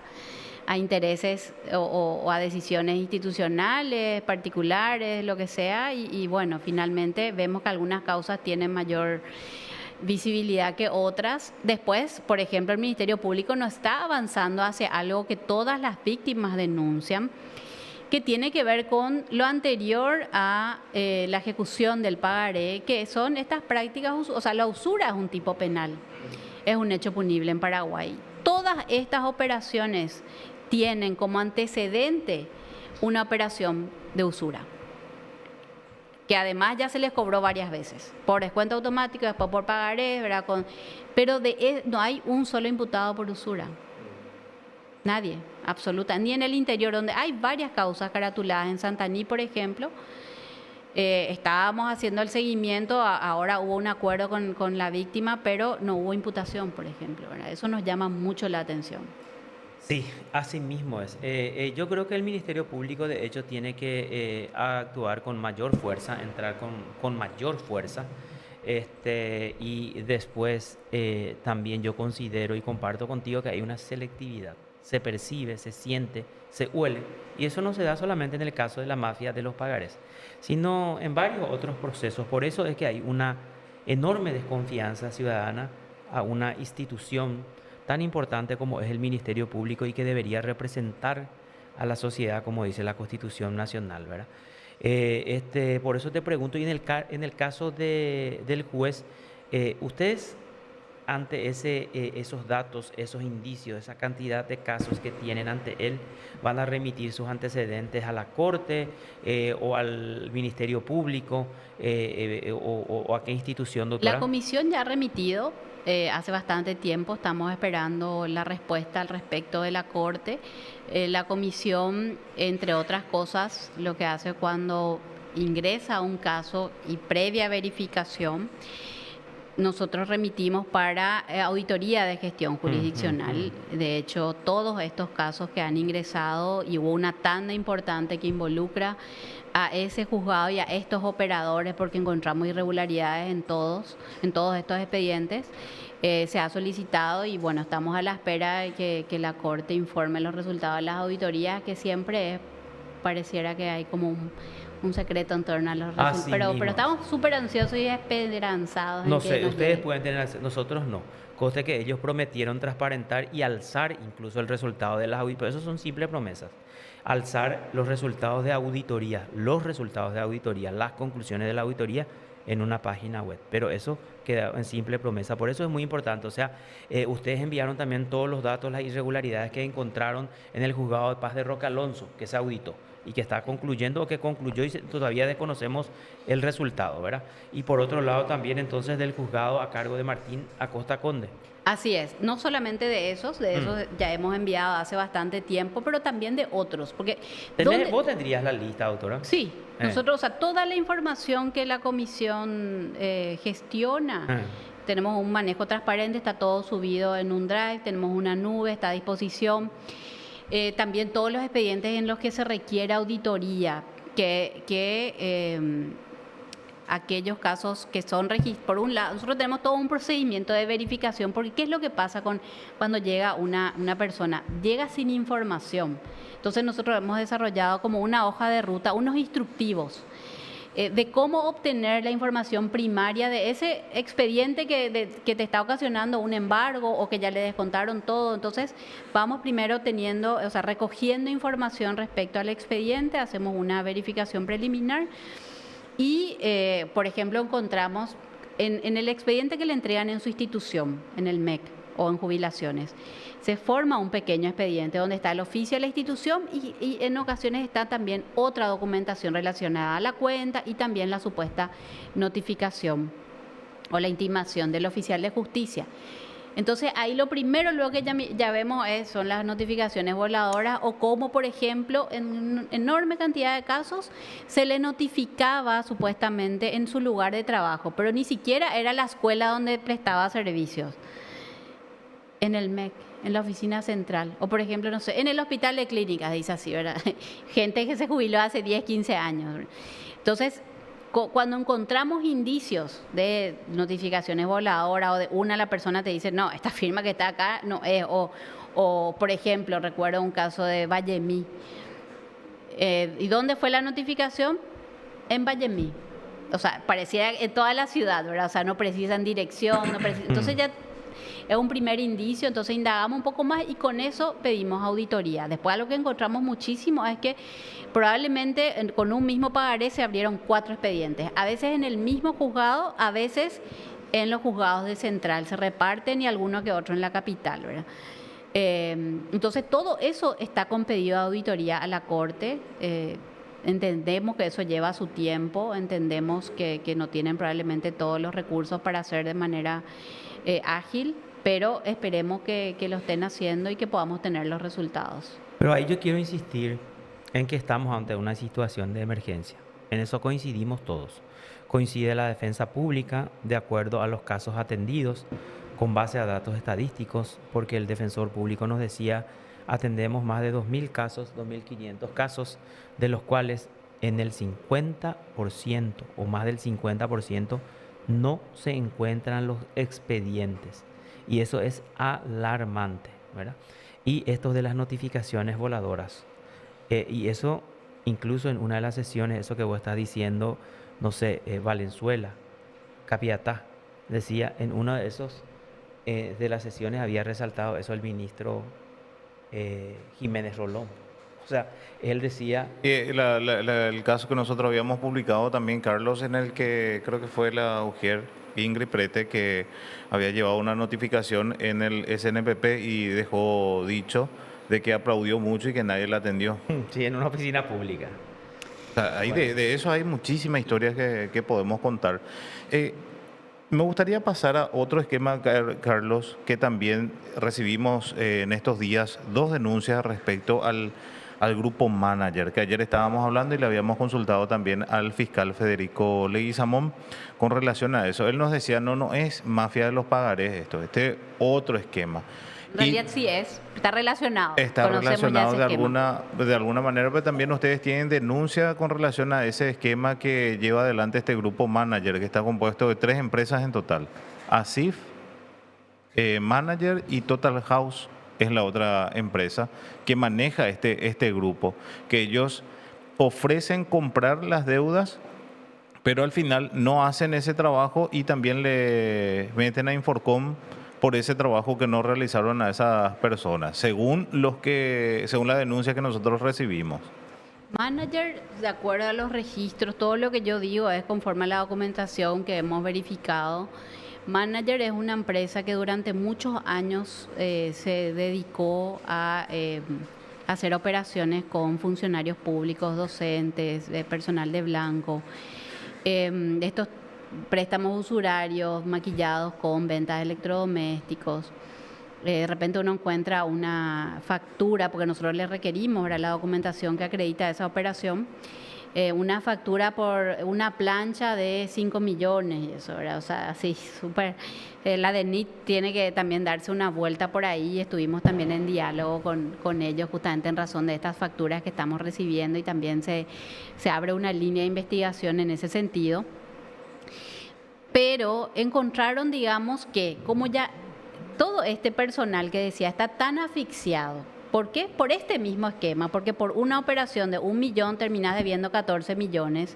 a intereses o a decisiones institucionales, particulares, lo que sea, y bueno, finalmente vemos que algunas causas tienen mayor visibilidad que otras. Después, por ejemplo, el Ministerio Público no está avanzando hacia algo que todas las víctimas denuncian, que tiene que ver con lo anterior a la ejecución del pagaré, que son estas prácticas, o sea, la usura es un tipo penal, es un hecho punible en Paraguay. Todas estas operaciones tienen como antecedente una operación de usura, que además ya se les cobró varias veces, por descuento automático, después por pagaré, ¿verdad? Pero no hay un solo imputado por usura. Nadie, absoluta, ni en el interior, donde hay varias causas caratuladas. En Santaní, por ejemplo, estábamos haciendo el seguimiento, ahora hubo un acuerdo con la víctima, pero no hubo imputación, por ejemplo, ¿verdad? Eso nos llama mucho la atención. Sí, así mismo es. Yo creo que el Ministerio Público, de hecho, tiene que actuar con mayor fuerza, entrar con mayor fuerza. Y después también yo considero y comparto contigo que hay una selectividad. Se percibe, se siente, se huele. Y eso no se da solamente en el caso de la mafia de los pagares, sino en varios otros procesos. Por eso es que hay una enorme desconfianza ciudadana a una institución tan importante como es el Ministerio Público y que debería representar a la sociedad, como dice la Constitución Nacional, ¿verdad? Por eso te pregunto, y en el caso del juez, ustedes ante esos datos, esos indicios, esa cantidad de casos que tienen ante él, van a remitir sus antecedentes a la Corte o al Ministerio Público o a qué institución, La doctora? comisión ya ha remitido hace bastante tiempo, estamos esperando la respuesta al respecto de la Corte. La comisión, entre otras cosas, lo que hace cuando ingresa un caso y previa verificación, nosotros remitimos para auditoría de gestión jurisdiccional. De hecho, todos estos casos que han ingresado y hubo una tanda importante que involucra a ese juzgado y a estos operadores porque encontramos irregularidades en todos estos expedientes. Se ha solicitado y bueno, estamos a la espera de que la Corte informe los resultados de las auditorías, que siempre pareciera que hay como un secreto en torno a los resultados, Así pero mismo. estamos súper ansiosos y esperanzados en No que sé, nos ustedes llegue. pueden tener, nosotros no. Conste que ellos prometieron transparentar y alzar incluso el resultado de las auditorías. Pero eso son simples promesas. Alzar los resultados de auditoría, las conclusiones de la auditoría en una página web. Pero eso queda en simple promesa. Por eso es muy importante. O sea, ustedes enviaron también todos los datos, las irregularidades que encontraron en el juzgado de paz de Roque Alonso, que se auditó y que está concluyendo o que concluyó y todavía desconocemos el resultado, ¿verdad? Y por otro lado también entonces del juzgado a cargo de Martín Acosta Conde. Así es, no solamente de esos ya hemos enviado hace bastante tiempo, pero también de otros, porque ¿Vos tendrías la lista, doctora? sí, Eh, nosotros, o sea, toda la información que la comisión gestiona, eh. tenemos un manejo transparente, está todo subido en un drive, tenemos una nube, está a disposición. También todos los expedientes en los que se requiere auditoría, aquellos casos que son registrados, por un lado, nosotros tenemos todo un procedimiento de verificación, porque ¿qué es lo que pasa cuando llega una persona? Llega sin información. Entonces nosotros hemos desarrollado como una hoja de ruta, unos instructivos de cómo obtener la información primaria de ese expediente que te está ocasionando un embargo o que ya le descontaron todo. Entonces, vamos primero recogiendo información respecto al expediente, hacemos una verificación preliminar y, por ejemplo, encontramos en el expediente que le entregan en su institución, en el MEC o en jubilaciones, se forma un pequeño expediente donde está el oficio de la institución y en ocasiones está también otra documentación relacionada a la cuenta y también la supuesta notificación o la intimación del oficial de justicia. Entonces ahí lo primero luego que ya vemos son las notificaciones voladoras o cómo, por ejemplo, en una enorme cantidad de casos se le notificaba supuestamente en su lugar de trabajo, pero ni siquiera era la escuela donde prestaba servicios, en el MEC, en la oficina central, o por ejemplo, no sé, en el hospital de clínicas, dice así, ¿verdad? Gente que se jubiló hace 10, 15 años. ¿Verdad? Entonces, cuando encontramos indicios de notificaciones voladoras o de la persona te dice, no, esta firma que está acá no es, o por ejemplo, recuerdo un caso de Vallemí. ¿Y dónde fue la notificación? En Vallemí. O sea, parecía en toda la ciudad, ¿verdad? O sea, no precisan dirección, entonces ya es un primer indicio, entonces indagamos un poco más y con eso pedimos auditoría. Después lo que encontramos muchísimo es que probablemente con un mismo pagaré se abrieron 4 expedientes, a veces en el mismo juzgado, a veces en los juzgados de central, se reparten y alguno que otro en la capital, ¿verdad? Entonces todo eso está con pedido de auditoría a la Corte. Entendemos que eso lleva su tiempo, entendemos que no tienen probablemente todos los recursos para hacer de manera ágil, pero esperemos que lo estén haciendo y que podamos tener los resultados. Pero ahí yo quiero insistir en que estamos ante una situación de emergencia. En eso coincidimos todos. Coincide la defensa pública de acuerdo a los casos atendidos con base a datos estadísticos, porque el defensor público nos decía atendemos más de 2.000 casos, 2.500 casos, de los cuales en el 50% o más del 50% no se encuentran los expedientes. Y eso es alarmante, ¿verdad? Y esto de las notificaciones voladoras. Y eso, incluso en una de las sesiones, eso que vos estás diciendo, no sé, Valenzuela, Capiatá, decía en uno de esos de las sesiones había resaltado eso el ministro Jiménez Rolón. O sea, él decía... El caso que nosotros habíamos publicado también, Carlos, en el que creo que fue la Ujier Ingrid Prete, que había llevado una notificación en el SNPP y dejó dicho de que aplaudió mucho y que nadie la atendió. Sí, en una oficina pública. O sea, Bueno, de eso hay muchísimas historias que podemos contar. Me gustaría pasar a otro esquema, Carlos, que también recibimos en estos días 2 denuncias respecto al grupo Manager, que ayer estábamos hablando y le habíamos consultado también al fiscal Federico Leguizamón con relación a eso. Él nos decía, no es mafia de los pagarés esto, este otro esquema. En realidad sí está relacionado. Está Conocemos relacionado ya ese de alguna manera, pero también ustedes tienen denuncia con relación a ese esquema que lleva adelante este grupo Manager, que está compuesto de 3 empresas en total. Asif, Manager y Total House es la otra empresa que maneja este grupo, que ellos ofrecen comprar las deudas, pero al final no hacen ese trabajo y también le meten a Inforcom por ese trabajo que no realizaron a esas personas, según la denuncia que nosotros recibimos. Manager, de acuerdo a los registros, todo lo que yo digo es conforme a la documentación que hemos verificado. Manager es una empresa que durante muchos años se dedicó a hacer operaciones con funcionarios públicos, docentes, personal de blanco. Estos préstamos usurarios maquillados con ventas de electrodomésticos. De repente uno encuentra una factura, porque nosotros le requerimos, ¿verdad?, la documentación que acredita esa operación, una factura por una plancha de 5 millones y eso, ¿verdad? O sea, así súper. La DENIT tiene que también darse una vuelta por ahí. Estuvimos también en diálogo con ellos justamente en razón de estas facturas que estamos recibiendo y también se abre una línea de investigación en ese sentido. Pero encontraron, digamos, que como ya todo este personal que decía está tan asfixiado. ¿Por qué? Por este mismo esquema, porque por una operación de 1 millón terminas debiendo 14 millones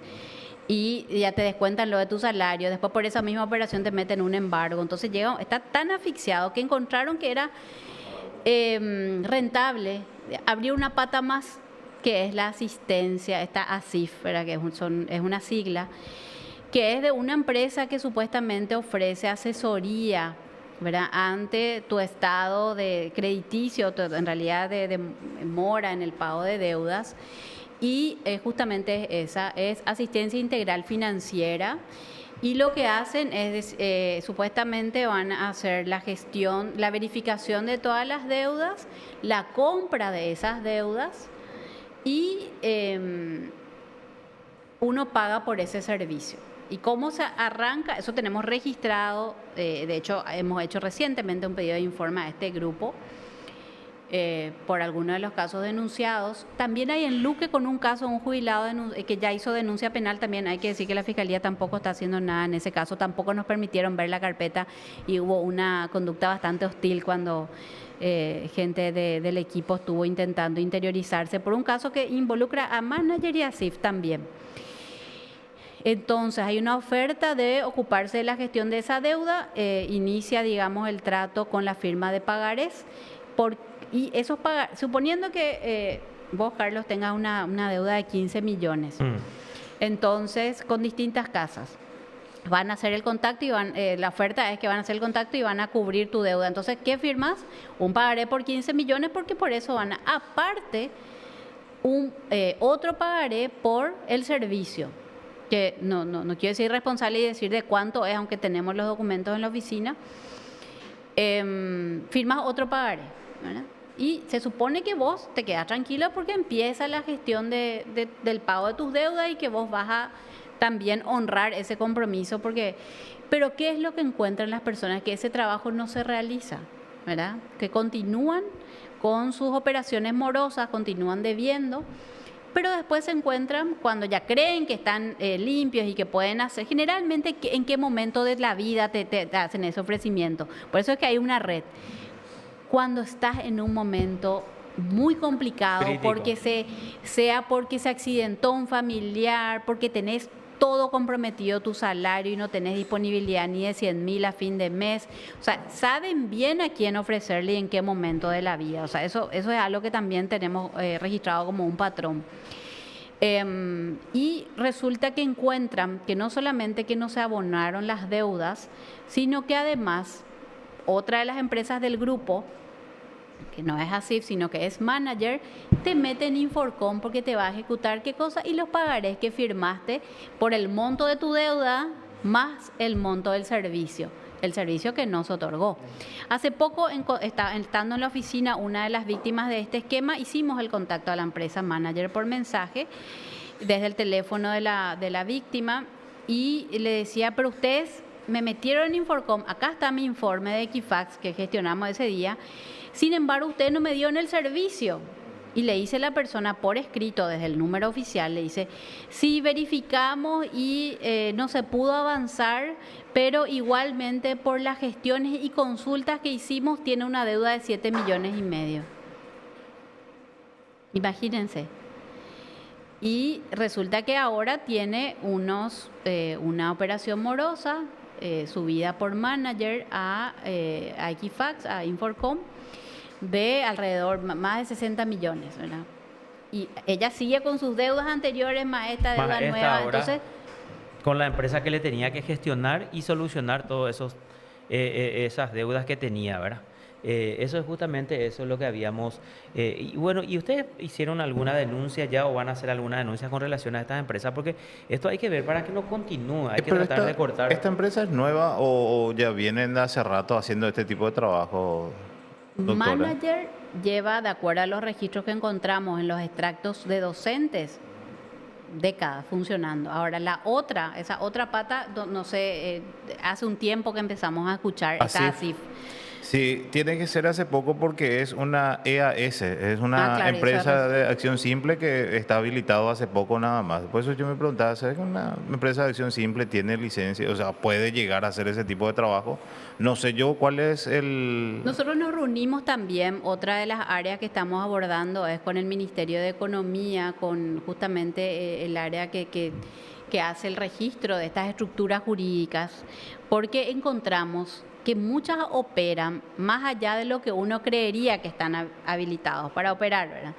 y ya te descuentan lo de tu salario, después por esa misma operación te meten un embargo. Entonces está tan asfixiado que encontraron que era rentable abrir una pata más, que es la asistencia, esta ASIF, ¿verdad?, que es una sigla, que es de una empresa que supuestamente ofrece asesoría, ¿verdad?, ante tu estado de crediticio, en realidad de mora en el pago de deudas. Y justamente esa es asistencia integral financiera. Y lo que hacen es, supuestamente van a hacer la gestión, la verificación de todas las deudas, la compra de esas deudas y uno paga por ese servicio. ¿Y cómo se arranca? Eso tenemos registrado, de hecho hemos hecho recientemente un pedido de informe a este grupo por algunos de los casos denunciados. También hay en Luque con un caso, un jubilado que ya hizo denuncia penal. También hay que decir que la Fiscalía tampoco está haciendo nada en ese caso, tampoco nos permitieron ver la carpeta y hubo una conducta bastante hostil cuando gente del equipo estuvo intentando interiorizarse por un caso que involucra a Manager y a SIF también. Entonces hay una oferta de ocuparse de la gestión de esa deuda, inicia, digamos, el trato con la firma de pagarés, y esos suponiendo que vos, Carlos, tengas una deuda de 15 millones, entonces con distintas casas van a hacer el contacto y la oferta es que van a hacer el contacto y van a cubrir tu deuda. Entonces, ¿qué firmas? Un pagaré por 15 millones porque por eso van a, aparte, otro pagaré por el servicio, que no quiero ser irresponsable y decir de cuánto es, aunque tenemos los documentos en la oficina. Firmas otro pagaré, ¿verdad? Y se supone que vos te quedas tranquila porque empieza la gestión del pago de tus deudas y que vos vas a también honrar ese compromiso. Pero ¿qué es lo que encuentran las personas? Que ese trabajo no se realiza, ¿verdad? Que continúan con sus operaciones morosas, continúan debiendo, pero después se encuentran cuando ya creen que están limpios y que pueden hacer, generalmente en qué momento de la vida te hacen ese ofrecimiento. Por eso es que hay una red. Cuando estás en un momento muy complicado, Crítico. porque porque se accidentó un familiar, porque tenés todo comprometido tu salario y no tenés disponibilidad ni de 100.000 a fin de mes. O sea, saben bien a quién ofrecerle y en qué momento de la vida. O sea, eso es algo que también tenemos registrado como un patrón. Y resulta que encuentran que no solamente que no se abonaron las deudas, sino que además otra de las empresas del grupo, que no es ASIF, sino que es Manager, te mete en Inforcom porque te va a ejecutar qué cosa y los pagarés que firmaste por el monto de tu deuda más el monto del servicio, el servicio que no se otorgó. Hace poco, estando en la oficina, una de las víctimas de este esquema, hicimos el contacto a la empresa Manager por mensaje desde el teléfono de la víctima y le decía, pero ustedes me metieron en Inforcom, acá está mi informe de Equifax que gestionamos ese día, sin embargo usted no me dio en el servicio. Y le dice la persona por escrito desde el número oficial, le dice, sí, verificamos y no se pudo avanzar, pero igualmente por las gestiones y consultas que hicimos tiene una deuda de 7,5 millones. Imagínense. Y resulta que ahora tiene una operación morosa subida por Manager a Equifax, a Inforcom, de alrededor más de 60 millones, ¿verdad? Y ella sigue con sus deudas anteriores más esta deuda nueva. Ahora, entonces, con la empresa que le tenía que gestionar y solucionar todas esas deudas que tenía, ¿verdad? Eso es justamente eso lo que habíamos... y bueno, ¿y ustedes hicieron alguna denuncia ya o van a hacer alguna denuncia con relación a estas empresas? Porque esto hay que ver para que no continúe, hay que tratar de cortar. ¿Esta empresa es nueva o ya vienen de hace rato haciendo este tipo de trabajo, doctora? Manager lleva, de acuerdo a los registros que encontramos en los extractos de docentes, décadas funcionando. Ahora, esa otra pata, no sé, hace un tiempo que empezamos a escuchar esta ASIF. Sí, tiene que ser hace poco porque es una EAS, es una empresa de acción simple que está habilitado hace poco nada más. Por eso yo me preguntaba, ¿sabes que una empresa de acción simple tiene licencia? O sea, puede llegar a hacer ese tipo de trabajo. No sé yo cuál es el... Nosotros nos reunimos también, otra de las áreas que estamos abordando es con el Ministerio de Economía, con justamente el área que hace el registro de estas estructuras jurídicas, porque encontramos que muchas operan más allá de lo que uno creería que están habilitados para operar, ¿verdad?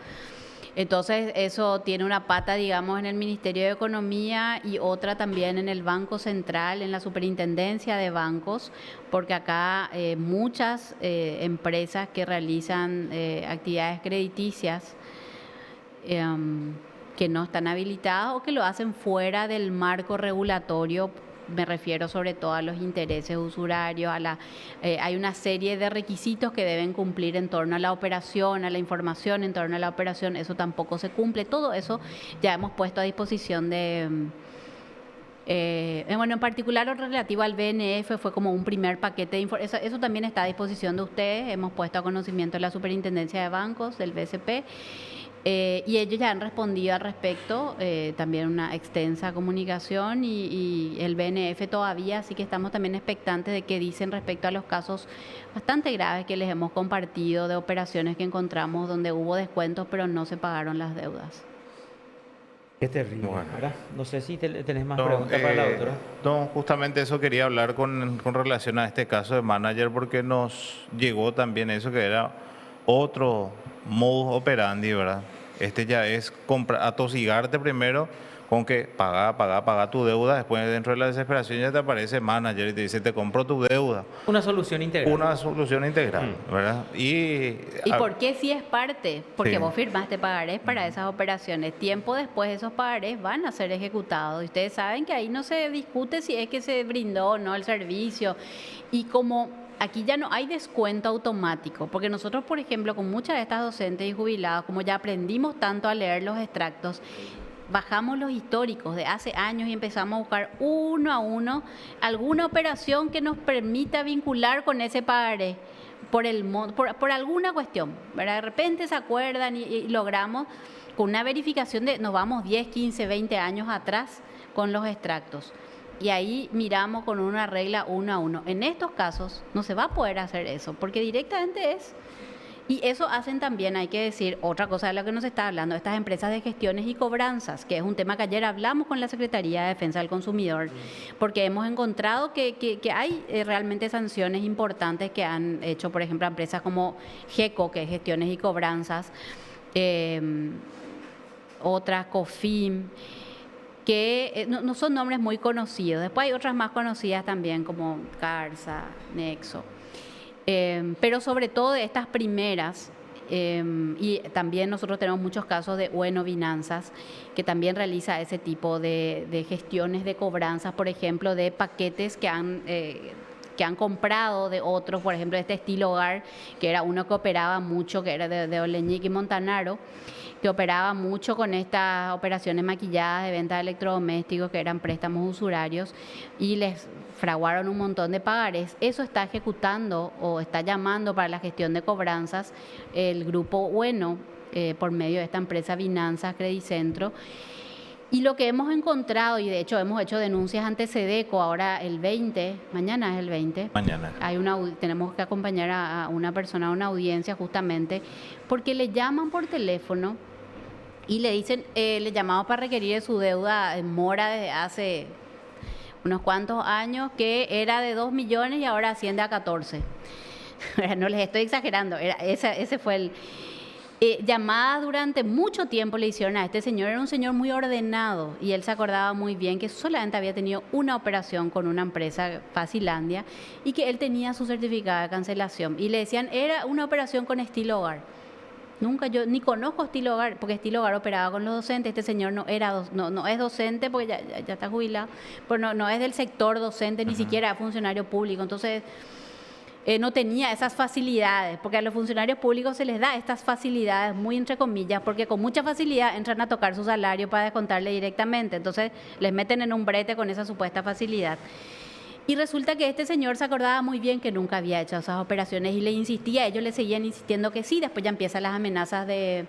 Entonces, eso tiene una pata, digamos, en el Ministerio de Economía y otra también en el Banco Central, en la Superintendencia de Bancos, porque acá muchas empresas que realizan actividades crediticias que no están habilitadas o que lo hacen fuera del marco regulatorio. Me refiero sobre todo a los intereses usurarios, hay una serie de requisitos que deben cumplir en torno a la operación, a la información en torno a la operación, eso tampoco se cumple. Todo eso ya hemos puesto a disposición bueno, en particular lo relativo al BNF fue como un primer paquete de información. Eso también está a disposición de ustedes, hemos puesto a conocimiento de la Superintendencia de Bancos, del BCP. Y ellos ya han respondido al respecto, también una extensa comunicación y el BNF todavía, así que estamos también expectantes de qué dicen respecto a los casos bastante graves que les hemos compartido de operaciones que encontramos donde hubo descuentos pero no se pagaron las deudas. Qué terrible, Bueno. ¿verdad? No sé si tenés más preguntas para la doctora. No, justamente eso quería hablar con relación a este caso de Manager porque nos llegó también eso que era otro modus operandi, ¿verdad? Este ya es atosigarte primero con que paga tu deuda, después dentro de la desesperación ya te aparece Manager y te dice, te compro tu deuda. Una solución integral. Una solución integral, ¿verdad? ¿Y por qué si es parte? Porque Sí. vos firmaste pagarés para esas operaciones. Tiempo después esos pagarés van a ser ejecutados. Y ustedes saben que ahí no se discute si es que se brindó o no el servicio. Y como aquí ya no hay descuento automático, porque nosotros, por ejemplo, con muchas de estas docentes y jubilados, como ya aprendimos tanto a leer los extractos, bajamos los históricos de hace años y empezamos a buscar uno a uno alguna operación que nos permita vincular con ese pagaré. por alguna cuestión, ¿verdad? De repente se acuerdan y logramos con una verificación nos vamos 10, 15, 20 años atrás con los extractos. Y ahí miramos con una regla 1 a 1. En estos casos no se va a poder hacer eso, porque directamente es... Y eso hacen también, hay que decir, otra cosa de lo que nos está hablando, estas empresas de gestiones y cobranzas, que es un tema que ayer hablamos con la Secretaría de Defensa del Consumidor, porque hemos encontrado que hay realmente sanciones importantes que han hecho, por ejemplo, empresas como GECO, que es gestiones y cobranzas, otras, COFIM, que no son nombres muy conocidos. Después hay otras más conocidas también, como CARSA, Nexo. Pero sobre todo de estas primeras, y también nosotros tenemos muchos casos de Bueno Finanzas, que también realiza ese tipo de gestiones de cobranzas, por ejemplo, de paquetes que han comprado de otros, por ejemplo, de este estilo hogar, que era uno que operaba mucho, que era de Oleñic y Montanaro, que operaba mucho con estas operaciones maquilladas de venta de electrodomésticos, que eran préstamos usurarios, y les fraguaron un montón de pagares. Eso está ejecutando o está llamando para la gestión de cobranzas el Grupo Bueno, por medio de esta empresa Finanzas Credicentro. Y lo que hemos encontrado, y de hecho hemos hecho denuncias ante SEDECO ahora el 20, mañana es el 20. Mañana. Tenemos que acompañar a una persona a una audiencia justamente porque le llaman por teléfono y le dicen, le llamamos para requerir su deuda en mora desde hace unos cuantos años, que era de 2 millones y ahora asciende a 14. No les estoy exagerando, ese fue el... llamadas durante mucho tiempo le hicieron a este señor. Era un señor muy ordenado y él se acordaba muy bien que solamente había tenido una operación con una empresa, Facilandia, y que él tenía su certificado de cancelación. Y le decían, era una operación con Estilo Hogar. Nunca yo ni conozco Estilo Hogar, porque Estilo Hogar operaba con los docentes. Este señor no es docente, porque ya está jubilado, pero no es del sector docente, ni siquiera funcionario público. Entonces... no tenía esas facilidades, porque a los funcionarios públicos se les da estas facilidades, muy entre comillas, porque con mucha facilidad entran a tocar su salario para descontarle directamente, entonces les meten en un brete con esa supuesta facilidad. Y resulta que este señor se acordaba muy bien que nunca había hecho esas operaciones y le insistía, ellos le seguían insistiendo que sí, después ya empiezan las amenazas de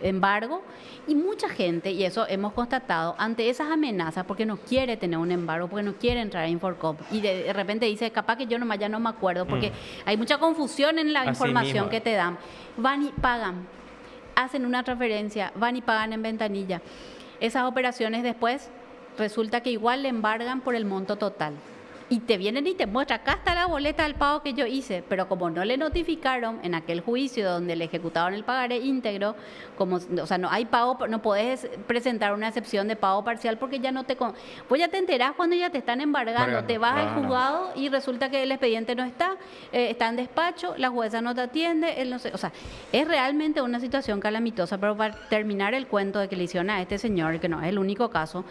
embargo, y mucha gente, y eso hemos constatado, ante esas amenazas, porque no quiere tener un embargo, porque no quiere entrar a Infocorp, y de repente dice, capaz que yo nomás ya no me acuerdo, porque hay mucha confusión en la Así información mismo que te dan. Van y pagan, hacen una transferencia, van y pagan en ventanilla. Esas operaciones después resulta que igual le embargan por el monto total. Y te vienen y te muestran, acá está la boleta del pago que yo hice, pero como no le notificaron en aquel juicio donde le ejecutaron el pagaré íntegro, o sea, no hay pago, no podés presentar una excepción de pago parcial porque ya no pues ya te enterás cuando ya te están embargando, te vas al juzgado y resulta que el expediente no está en despacho, la jueza no te atiende, él no sé, o sea, es realmente una situación calamitosa. Pero para terminar el cuento de que le hicieron a este señor, que no es el único caso,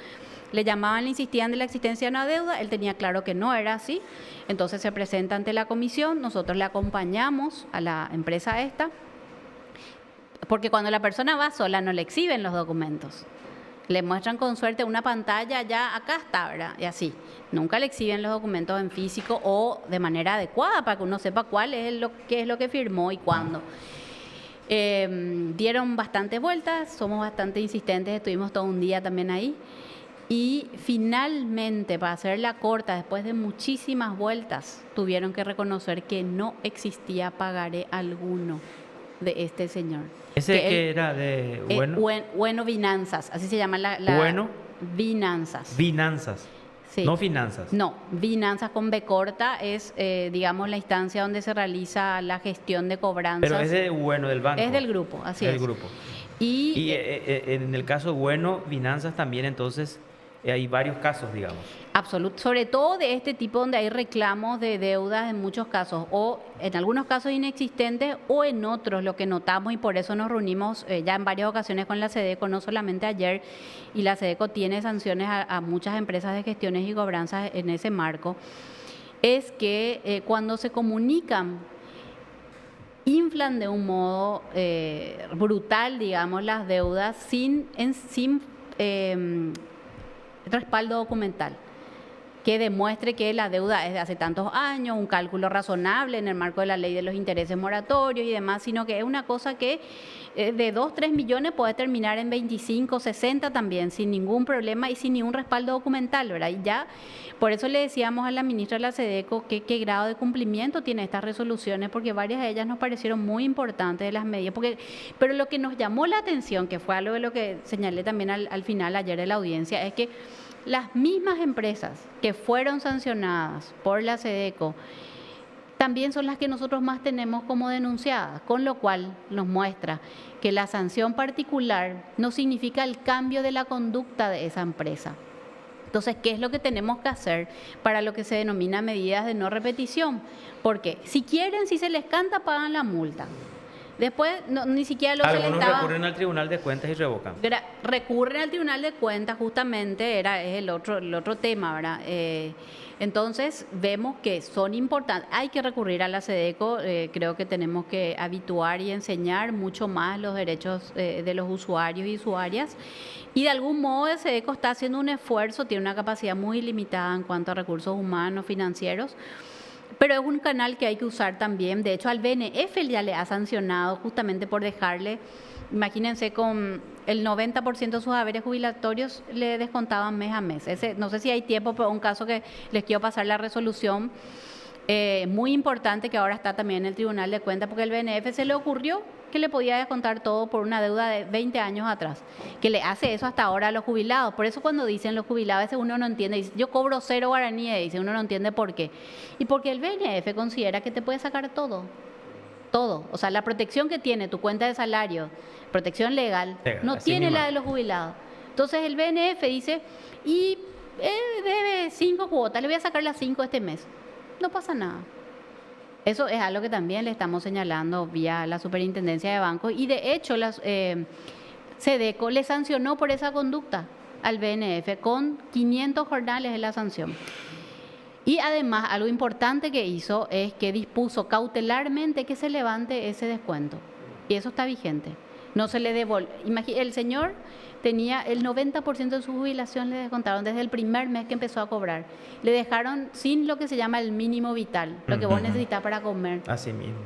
le llamaban, le insistían de la existencia de una deuda, él tenía claro que no era así, entonces se presenta ante la comisión, nosotros le acompañamos a la empresa esta, porque cuando la persona va sola no le exhiben los documentos, le muestran con suerte una pantalla, ya acá está, ¿verdad? Y así, nunca le exhiben los documentos en físico o de manera adecuada para que uno sepa qué es lo que firmó y cuándo. Dieron bastantes vueltas, somos bastante insistentes, estuvimos todo un día también ahí. Y finalmente, para hacerla corta, después de muchísimas vueltas, tuvieron que reconocer que no existía pagaré alguno de este señor. ¿Ese que era de Bueno? Bueno Finanzas, así se llama la Bueno. Finanzas. Finanzas. Sí. No finanzas. No, Finanzas con B corta es, digamos, la instancia donde se realiza la gestión de cobranzas. Pero es de Bueno, del banco. Es del grupo, así es. Del grupo. Y en el caso Bueno, Finanzas también, entonces... hay varios casos, digamos. Sobre todo de este tipo donde hay reclamos de deudas en muchos casos, o en algunos casos inexistentes, o en otros, lo que notamos, y por eso nos reunimos ya en varias ocasiones con la SEDECO, no solamente ayer, y la SEDECO tiene sanciones a muchas empresas de gestiones y cobranzas en ese marco, es que cuando se comunican, inflan de un modo brutal, digamos, las deudas sin respaldo documental. que demuestre que la deuda es de hace tantos años, un cálculo razonable en el marco de la ley de los intereses moratorios y demás, sino que es una cosa que de 2, 3 millones puede terminar en 25, 60 también, sin ningún problema y sin ningún respaldo documental, ¿verdad? Y ya, por eso le decíamos a la ministra de la SEDECO que qué grado de cumplimiento tiene estas resoluciones, porque varias de ellas nos parecieron muy importantes de las medidas, pero lo que nos llamó la atención, que fue algo de lo que señalé también al final ayer de la audiencia, es que las mismas empresas que fueron sancionadas por la SEDECO también son las que nosotros más tenemos como denunciadas, con lo cual nos muestra que la sanción particular no significa el cambio de la conducta de esa empresa. Entonces, ¿qué es lo que tenemos que hacer para lo que se denomina medidas de no repetición? Porque si quieren, si se les canta, pagan la multa. Después, ni siquiera lo que Algunos recurren al Tribunal de Cuentas y revocan. Recurren al Tribunal de Cuentas, justamente es el otro tema, ¿verdad? Entonces, vemos que son importantes. Hay que recurrir a la SEDECO, creo que tenemos que habituar y enseñar mucho más los derechos de los usuarios y usuarias. Y de algún modo la SEDECO está haciendo un esfuerzo, tiene una capacidad muy limitada en cuanto a recursos humanos, financieros, pero es un canal que hay que usar también. De hecho, al BNF ya le ha sancionado justamente por dejarle, imagínense, con el 90% de sus haberes jubilatorios le descontaban mes a mes. No sé si hay tiempo, pero un caso que les quiero pasar la resolución, muy importante, que ahora está también en el Tribunal de Cuentas, porque el BNF se le ocurrió que le podía descontar todo por una deuda de 20 años atrás, que le hace eso hasta ahora a los jubilados. Por eso cuando dicen los jubilados, a veces uno no entiende, dice, yo cobro 0 guaraníes, dice, uno no entiende por qué. Y porque el BNF considera que te puede sacar todo. O sea, la protección que tiene tu cuenta de salario, protección legal, no tiene la de los jubilados. Entonces el BNF dice, y debe 5 cuotas, le voy a sacar las 5 este mes. No pasa nada. Eso es algo que también le estamos señalando vía la Superintendencia de Bancos, y de hecho la SEDECO le sancionó por esa conducta al BNF con 500 jornales de la sanción. Y además, algo importante que hizo es que dispuso cautelarmente que se levante ese descuento. Y eso está vigente. No se le devuelve. El señor tenía el 90% de su jubilación, le descontaron desde el primer mes que empezó a cobrar. Le dejaron sin lo que se llama el mínimo vital, lo que vos necesitas para comer. Así mismo.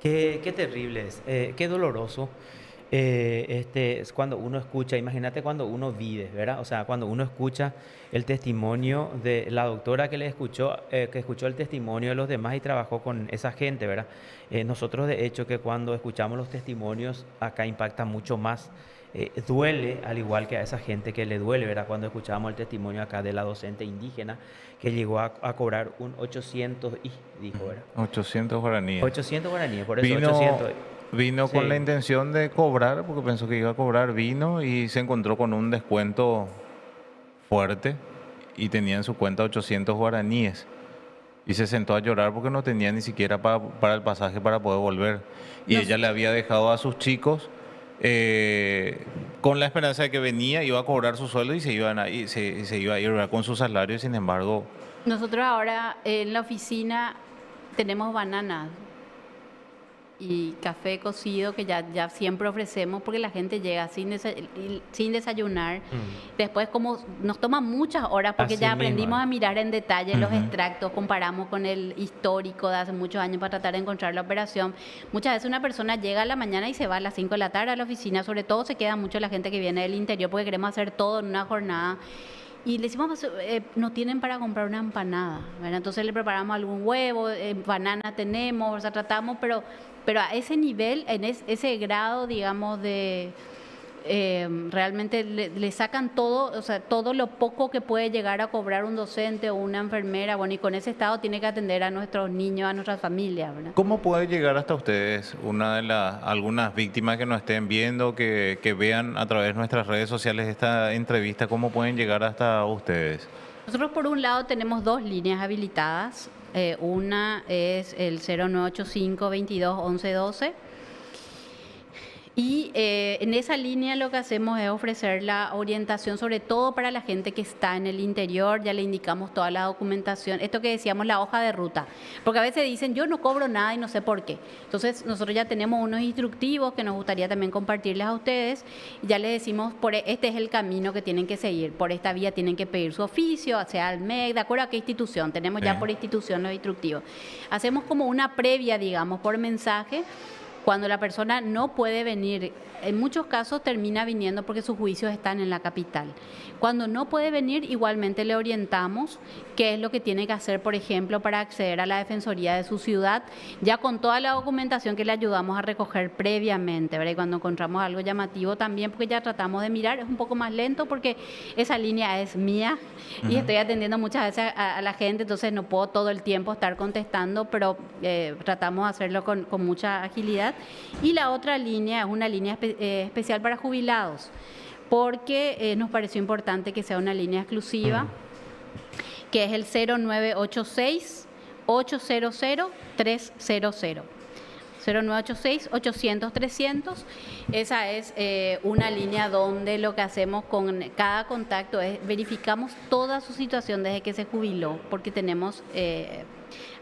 Qué terrible es, qué doloroso. Es cuando uno escucha, imagínate cuando uno vive, ¿verdad? O sea, cuando uno escucha el testimonio de la doctora que escuchó el testimonio de los demás y trabajó con esa gente, ¿verdad? Nosotros, de hecho, que cuando escuchamos los testimonios, acá impacta mucho más. Duele, al igual que a esa gente que le duele, ¿verdad? Cuando escuchamos el testimonio acá de la docente indígena que llegó a cobrar un 800, dijo, ¿verdad? 800 guaraníes. 800 guaraníes, por eso 800. Vino Sí. con la intención de cobrar, porque pensó que iba a cobrar, vino y se encontró con un descuento fuerte y tenía en su cuenta 800 guaraníes. Y se sentó a llorar porque no tenía ni siquiera para el pasaje para poder volver. Y ella le había dejado a sus chicos con la esperanza de que venía, iba a cobrar su sueldo y se iba a ir, ¿verdad?, con su salario. Sin embargo, Nosotros ahora en la oficina tenemos bananas y café cocido que ya siempre ofrecemos, porque la gente llega sin desayunar. Después, como nos toma muchas horas, porque Así ya mismo. aprendimos a mirar en detalle los extractos, comparamos con el histórico de hace muchos años para tratar de encontrar la operación. Muchas veces una persona llega a la mañana y se va a las 5 de la tarde a la oficina. Sobre todo se queda mucho la gente que viene del interior, porque queremos hacer todo en una jornada. Y le decimos, no tienen para comprar una empanada, ¿verdad? Entonces le preparamos algún huevo, banana tenemos, o sea, tratamos, pero a ese nivel, en ese grado, digamos, de realmente le sacan todo, o sea, todo lo poco que puede llegar a cobrar un docente o una enfermera, bueno, y con ese estado tiene que atender a nuestros niños, a nuestras familias, ¿verdad? ¿cómo puede llegar hasta ustedes algunas víctimas que nos estén viendo, que vean a través de nuestras redes sociales esta entrevista? ¿Cómo pueden llegar hasta ustedes? Nosotros, por un lado, tenemos 2 líneas habilitadas. Una es el 0985 22 11 12 Y en esa línea lo que hacemos es ofrecer la orientación, sobre todo para la gente que está en el interior. Ya le indicamos toda la documentación, esto que decíamos, la hoja de ruta, porque a veces dicen yo no cobro nada y no sé por qué. Entonces nosotros ya tenemos unos instructivos que nos gustaría también compartirles a ustedes. Ya les decimos, este es el camino que tienen que seguir, por esta vía tienen que pedir su oficio, sea al MEC, de acuerdo a qué institución. Tenemos ya por institución los instructivos. Hacemos como una previa, digamos, por mensaje. Cuando la persona no puede venir, en muchos casos termina viniendo porque sus juicios están en la capital. Cuando no puede venir, igualmente le orientamos qué es lo que tiene que hacer, por ejemplo, para acceder a la defensoría de su ciudad, ya con toda la documentación que le ayudamos a recoger previamente, ¿verdad? Y cuando encontramos algo llamativo también, porque ya tratamos de mirar, es un poco más lento porque esa línea es mía y estoy atendiendo muchas veces a la gente, entonces no puedo todo el tiempo estar contestando, pero tratamos de hacerlo con mucha agilidad. Y la otra línea es una línea especial para jubilados, porque nos pareció importante que sea una línea exclusiva, que es el 0986-800-300. 0986-800-300. Esa es una línea donde lo que hacemos con cada contacto es verificamos toda su situación desde que se jubiló, porque tenemos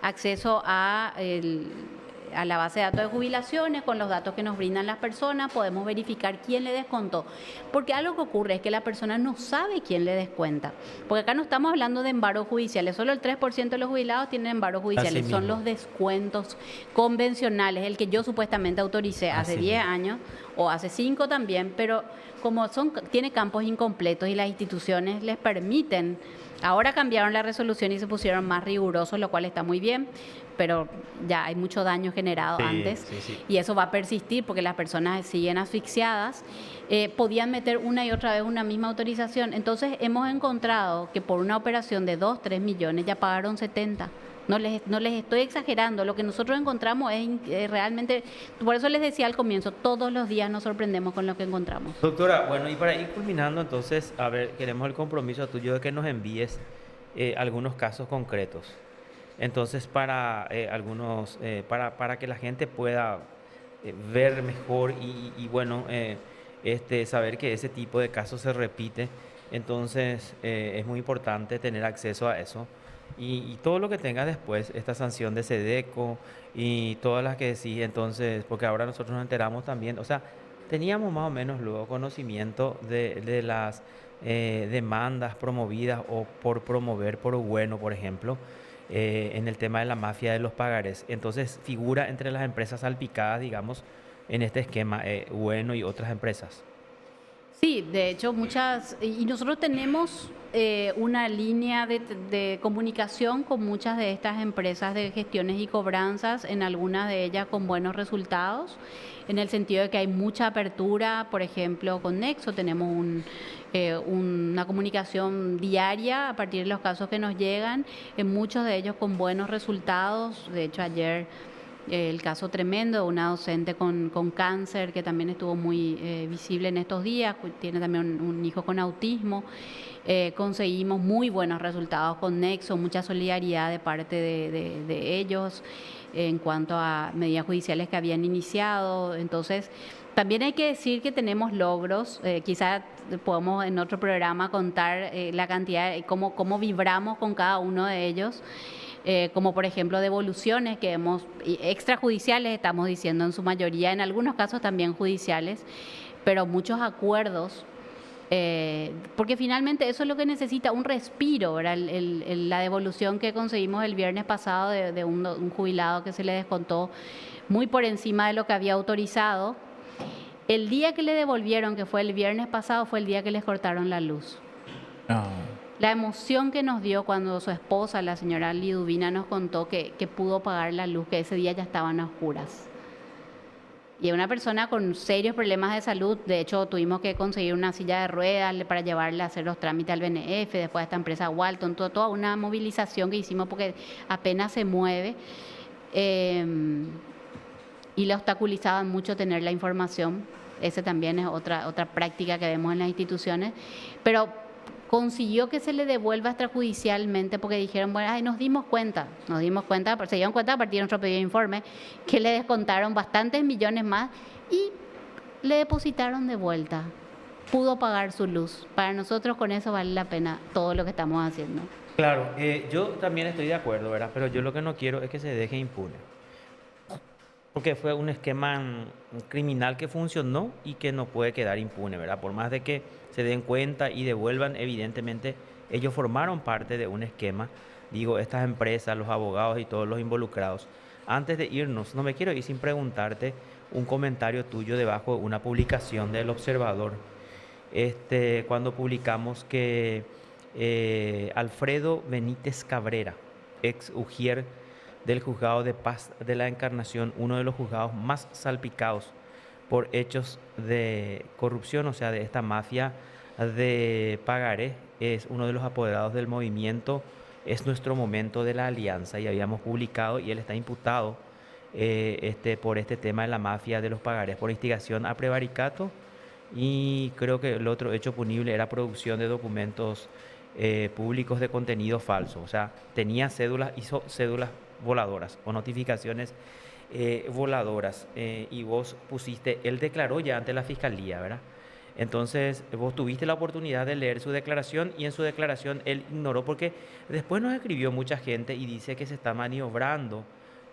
acceso a la base de datos de jubilaciones, con los datos que nos brindan las personas, podemos verificar quién le descontó. Porque algo que ocurre es que la persona no sabe quién le descuenta. Porque acá no estamos hablando de embargos judiciales, solo el 3% de los jubilados tienen embargos judiciales, son los descuentos convencionales, el que yo supuestamente autoricé hace 10 años o hace 5 también, pero como tiene campos incompletos y las instituciones les permiten. Ahora cambiaron la resolución y se pusieron más rigurosos, lo cual está muy bien, pero ya hay mucho daño generado antes y eso va a persistir porque las personas siguen asfixiadas. Podían meter una y otra vez una misma autorización. Entonces hemos encontrado que por una operación de 2-3 millones ya pagaron 70. No les estoy exagerando, lo que nosotros encontramos es realmente, por eso les decía al comienzo, todos los días nos sorprendemos con lo que encontramos. Doctora, bueno, y para ir culminando entonces, a ver, queremos el compromiso tuyo de que nos envíes algunos casos concretos. Entonces, para para que la gente pueda ver mejor y bueno, saber que ese tipo de casos se repite, entonces es muy importante tener acceso a eso. Y todo lo que tenga después, esta sanción de SEDECO y todas las que sí, entonces, porque ahora nosotros nos enteramos también, o sea, teníamos más o menos luego conocimiento de las demandas promovidas o por promover por bueno, por ejemplo, en el tema de la mafia de los pagarés. Entonces figura entre las empresas salpicadas, digamos, en este esquema, bueno y otras empresas. Sí, de hecho muchas, y nosotros tenemos una línea de comunicación con muchas de estas empresas de gestiones y cobranzas, en algunas de ellas con buenos resultados, en el sentido de que hay mucha apertura. Por ejemplo, con Nexo tenemos una comunicación diaria a partir de los casos que nos llegan, en muchos de ellos con buenos resultados. De hecho, ayer el caso tremendo de una docente con cáncer, que también estuvo muy visible en estos días, tiene también un hijo con autismo. Conseguimos muy buenos resultados con Nexo, mucha solidaridad de parte de ellos en cuanto a medidas judiciales que habían iniciado. Entonces, también hay que decir que tenemos logros, quizás podemos en otro programa contar la cantidad, cómo vibramos con cada uno de ellos. Como por ejemplo devoluciones que extrajudiciales, estamos diciendo en su mayoría, en algunos casos también judiciales, pero muchos acuerdos, porque finalmente eso es lo que necesita, un respiro, ¿verdad? La devolución que conseguimos el viernes pasado de un jubilado que se le descontó muy por encima de lo que había autorizado. El día que le devolvieron, que fue el viernes pasado, fue el día que les cortaron la luz. La emoción que nos dio cuando su esposa, la señora Liduvina, nos contó que pudo pagar la luz, que ese día ya estaban a oscuras. Y una persona con serios problemas de salud, de hecho tuvimos que conseguir una silla de ruedas para llevarle a hacer los trámites al BNF, después a esta empresa Walton, toda una movilización que hicimos porque apenas se mueve. Y le obstaculizaban mucho tener la información. Esa también es otra práctica que vemos en las instituciones. Pero consiguió que se le devuelva extrajudicialmente porque dijeron, bueno, nos dimos cuenta, se dieron cuenta a partir de nuestro pedido de informe, que le descontaron bastantes millones más y le depositaron de vuelta, pudo pagar su luz. Para nosotros con eso vale la pena todo lo que estamos haciendo. Claro, yo también estoy de acuerdo, ¿verdad? Pero yo lo que no quiero es que se deje impune. Porque fue un esquema criminal que funcionó y que no puede quedar impune, ¿verdad? Por más de que se den cuenta y devuelvan, evidentemente ellos formaron parte de un esquema. Digo, estas empresas, los abogados y todos los involucrados. Antes de irnos, no me quiero ir sin preguntarte un comentario tuyo debajo de una publicación del Observador. Cuando publicamos que Alfredo Benítez Cabrera, ex ujier del Juzgado de Paz de la Encarnación, uno de los juzgados más salpicados por hechos de corrupción, o sea, de esta mafia de pagaré, es uno de los apoderados del movimiento Es Nuestro Momento de la Alianza, y habíamos publicado, y él está imputado por este tema de la mafia de los pagarés por instigación a prevaricato, y creo que el otro hecho punible era producción de documentos públicos de contenido falso. O sea, tenía cédulas, hizo cédulas voladoras o notificaciones voladoras, y vos pusiste, él declaró ya ante la fiscalía, ¿verdad? Entonces vos tuviste la oportunidad de leer su declaración, y en su declaración él ignoró, porque después nos escribió mucha gente y dice que se está maniobrando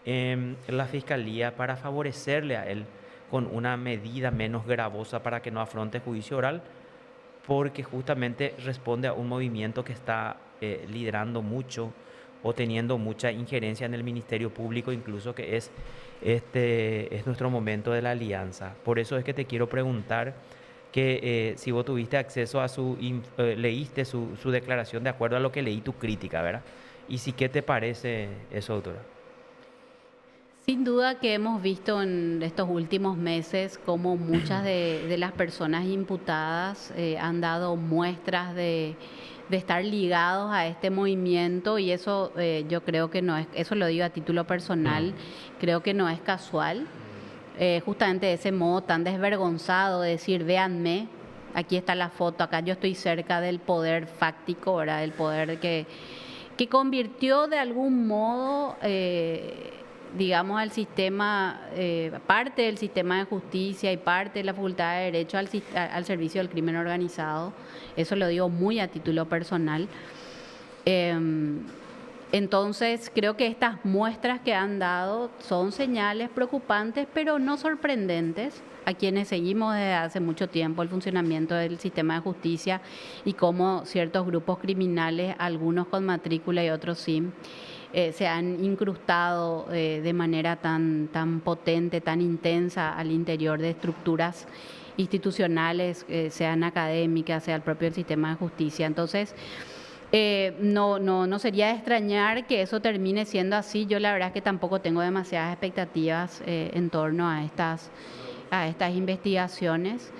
la fiscalía para favorecerle a él con una medida menos gravosa para que no afronte juicio oral, porque justamente responde a un movimiento que está liderando mucho o teniendo mucha injerencia en el Ministerio Público, incluso, que es Nuestro Momento de la Alianza. Por eso es que te quiero preguntar que si vos tuviste acceso a leíste su declaración de acuerdo a lo que leí tu crítica, ¿verdad? Y si, ¿qué te parece eso, doctora? Sin duda que hemos visto en estos últimos meses cómo muchas de las personas imputadas han dado muestras de estar ligados a este movimiento, y eso yo creo que no es, eso lo digo a título personal, creo que no es casual. Justamente de ese modo tan desvergonzado de decir, véanme, aquí está la foto, acá yo estoy cerca del poder fáctico, ¿verdad? Del poder que convirtió de algún modo, digamos, al sistema, parte del sistema de justicia y parte de la facultad de Derecho al servicio del crimen organizado. Eso lo digo muy a título personal. Entonces, creo que estas muestras que han dado son señales preocupantes, pero no sorprendentes, a quienes seguimos desde hace mucho tiempo el funcionamiento del sistema de justicia y cómo ciertos grupos criminales, algunos con matrícula y otros sin, se han incrustado de manera tan potente, tan intensa al interior de estructuras institucionales, sean académicas, sea el propio sistema de justicia. Entonces, no sería de extrañar que eso termine siendo así. Yo la verdad es que tampoco tengo demasiadas expectativas en torno a estas investigaciones.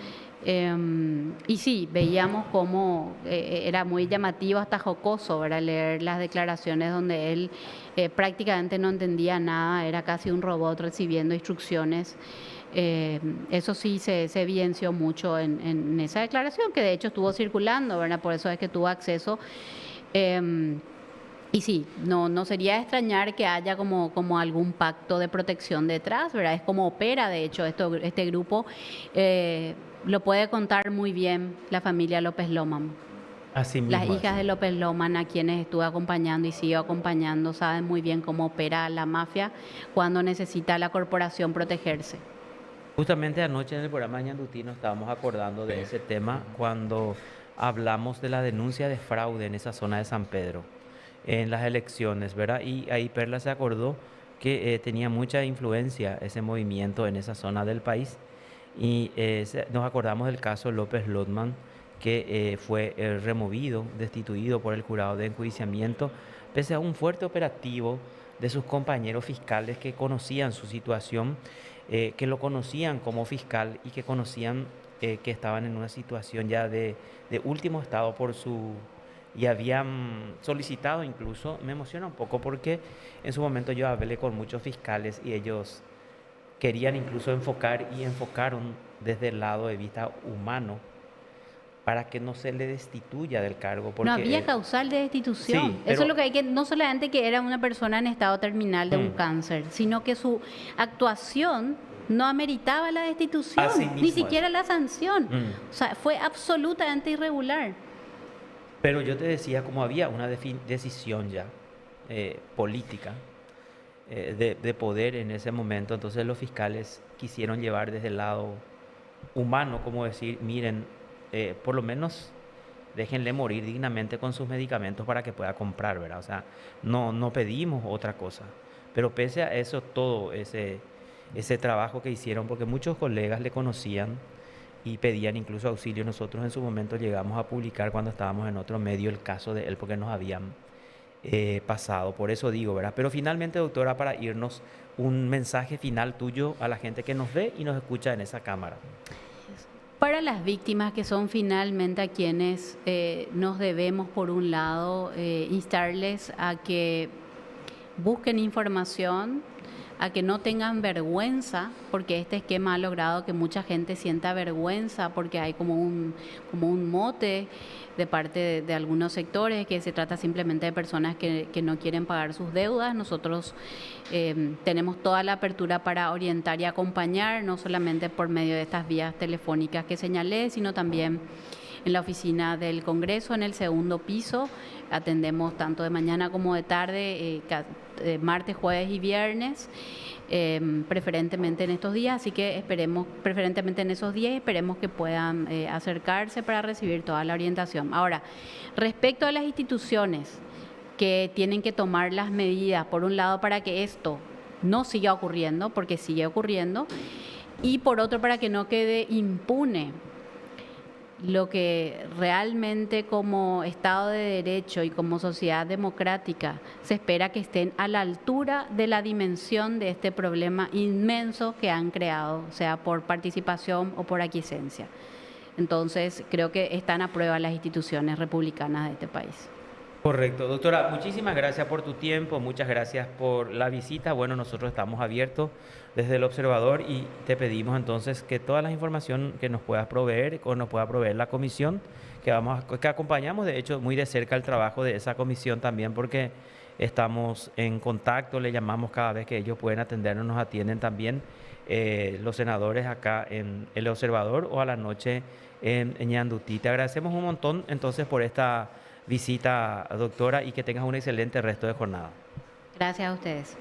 Y sí, veíamos cómo era muy llamativo, hasta jocoso, ¿verdad? Leer las declaraciones donde él prácticamente no entendía nada, era casi un robot recibiendo instrucciones. Eso sí se evidenció mucho en esa declaración, que de hecho estuvo circulando, ¿verdad? Por eso es que tuvo acceso. Y sí, no sería de extrañar que haya como algún pacto de protección detrás, ¿verdad? Es como opera, de hecho, este grupo. Lo puede contar muy bien la familia López Loman. Así mismo, Las hijas así. de López Loman, a quienes estuve acompañando y sigo acompañando, saben muy bien cómo opera la mafia cuando necesita la corporación protegerse. Justamente anoche en el programa de Ñandutino estábamos acordando de ese tema cuando hablamos de la denuncia de fraude en esa zona de San Pedro, en las elecciones, ¿verdad? Y ahí Perla se acordó que tenía mucha influencia ese movimiento en esa zona del país, y nos acordamos del caso López Lotman, que fue removido, destituido por el jurado de enjuiciamiento, pese a un fuerte operativo de sus compañeros fiscales que conocían su situación, que lo conocían como fiscal y que conocían que estaban en una situación ya de último estado y habían solicitado incluso. Me emociona un poco porque en su momento yo hablé con muchos fiscales y ellos querían incluso enfocar y enfocaron desde el lado de vista humano para que no se le destituya del cargo. Porque No había causal de destitución. Sí, Eso pero es lo que hay que, no solamente que era una persona en estado terminal de un cáncer, sino que su actuación no ameritaba la destitución, Así ni mismo siquiera es. la sanción. Mm. O sea, fue absolutamente irregular. Pero yo te decía, como había una decisión ya política de poder en ese momento, entonces los fiscales quisieron llevar desde el lado humano, como decir, miren, por lo menos déjenle morir dignamente con sus medicamentos para que pueda comprar, ¿verdad? O sea, no pedimos otra cosa. Pero pese a eso, todo ese trabajo que hicieron, porque muchos colegas le conocían y pedían incluso auxilio. Nosotros en su momento llegamos a publicar cuando estábamos en otro medio el caso de él porque nos habían pasado. Por eso digo, ¿verdad? Pero finalmente, doctora, para irnos, un mensaje final tuyo a la gente que nos ve y nos escucha en esa cámara. Para las víctimas que son finalmente a quienes nos debemos, por un lado, instarles a que busquen información, a que no tengan vergüenza, porque este esquema ha logrado que mucha gente sienta vergüenza, porque hay como un mote de parte de algunos sectores, que se trata simplemente de personas que no quieren pagar sus deudas. Nosotros tenemos toda la apertura para orientar y acompañar, no solamente por medio de estas vías telefónicas que señalé, sino también en la oficina del Congreso, en el segundo piso. Atendemos tanto de mañana como de tarde, martes, jueves y viernes, preferentemente en estos días, así que preferentemente en esos días, esperemos que puedan acercarse para recibir toda la orientación. Ahora, respecto a las instituciones que tienen que tomar las medidas, por un lado, para que esto no siga ocurriendo, porque sigue ocurriendo, y por otro, para que no quede impune lo que realmente como Estado de Derecho y como sociedad democrática se espera que estén a la altura de la dimensión de este problema inmenso que han creado, sea por participación o por aquiescencia. Entonces, creo que están a prueba las instituciones republicanas de este país. Correcto, doctora, muchísimas gracias por tu tiempo, muchas gracias por la visita. Bueno, nosotros estamos abiertos desde el observador y te pedimos entonces que toda la información que nos puedas proveer o nos pueda proveer la comisión, que acompañamos de hecho muy de cerca el trabajo de esa comisión también, porque estamos en contacto, le llamamos cada vez que ellos pueden atendernos, nos atienden también los senadores acá en el observador o a la noche en Ñandutí. Te agradecemos un montón entonces por esta visita, doctora, y que tengas un excelente resto de jornada. Gracias a ustedes.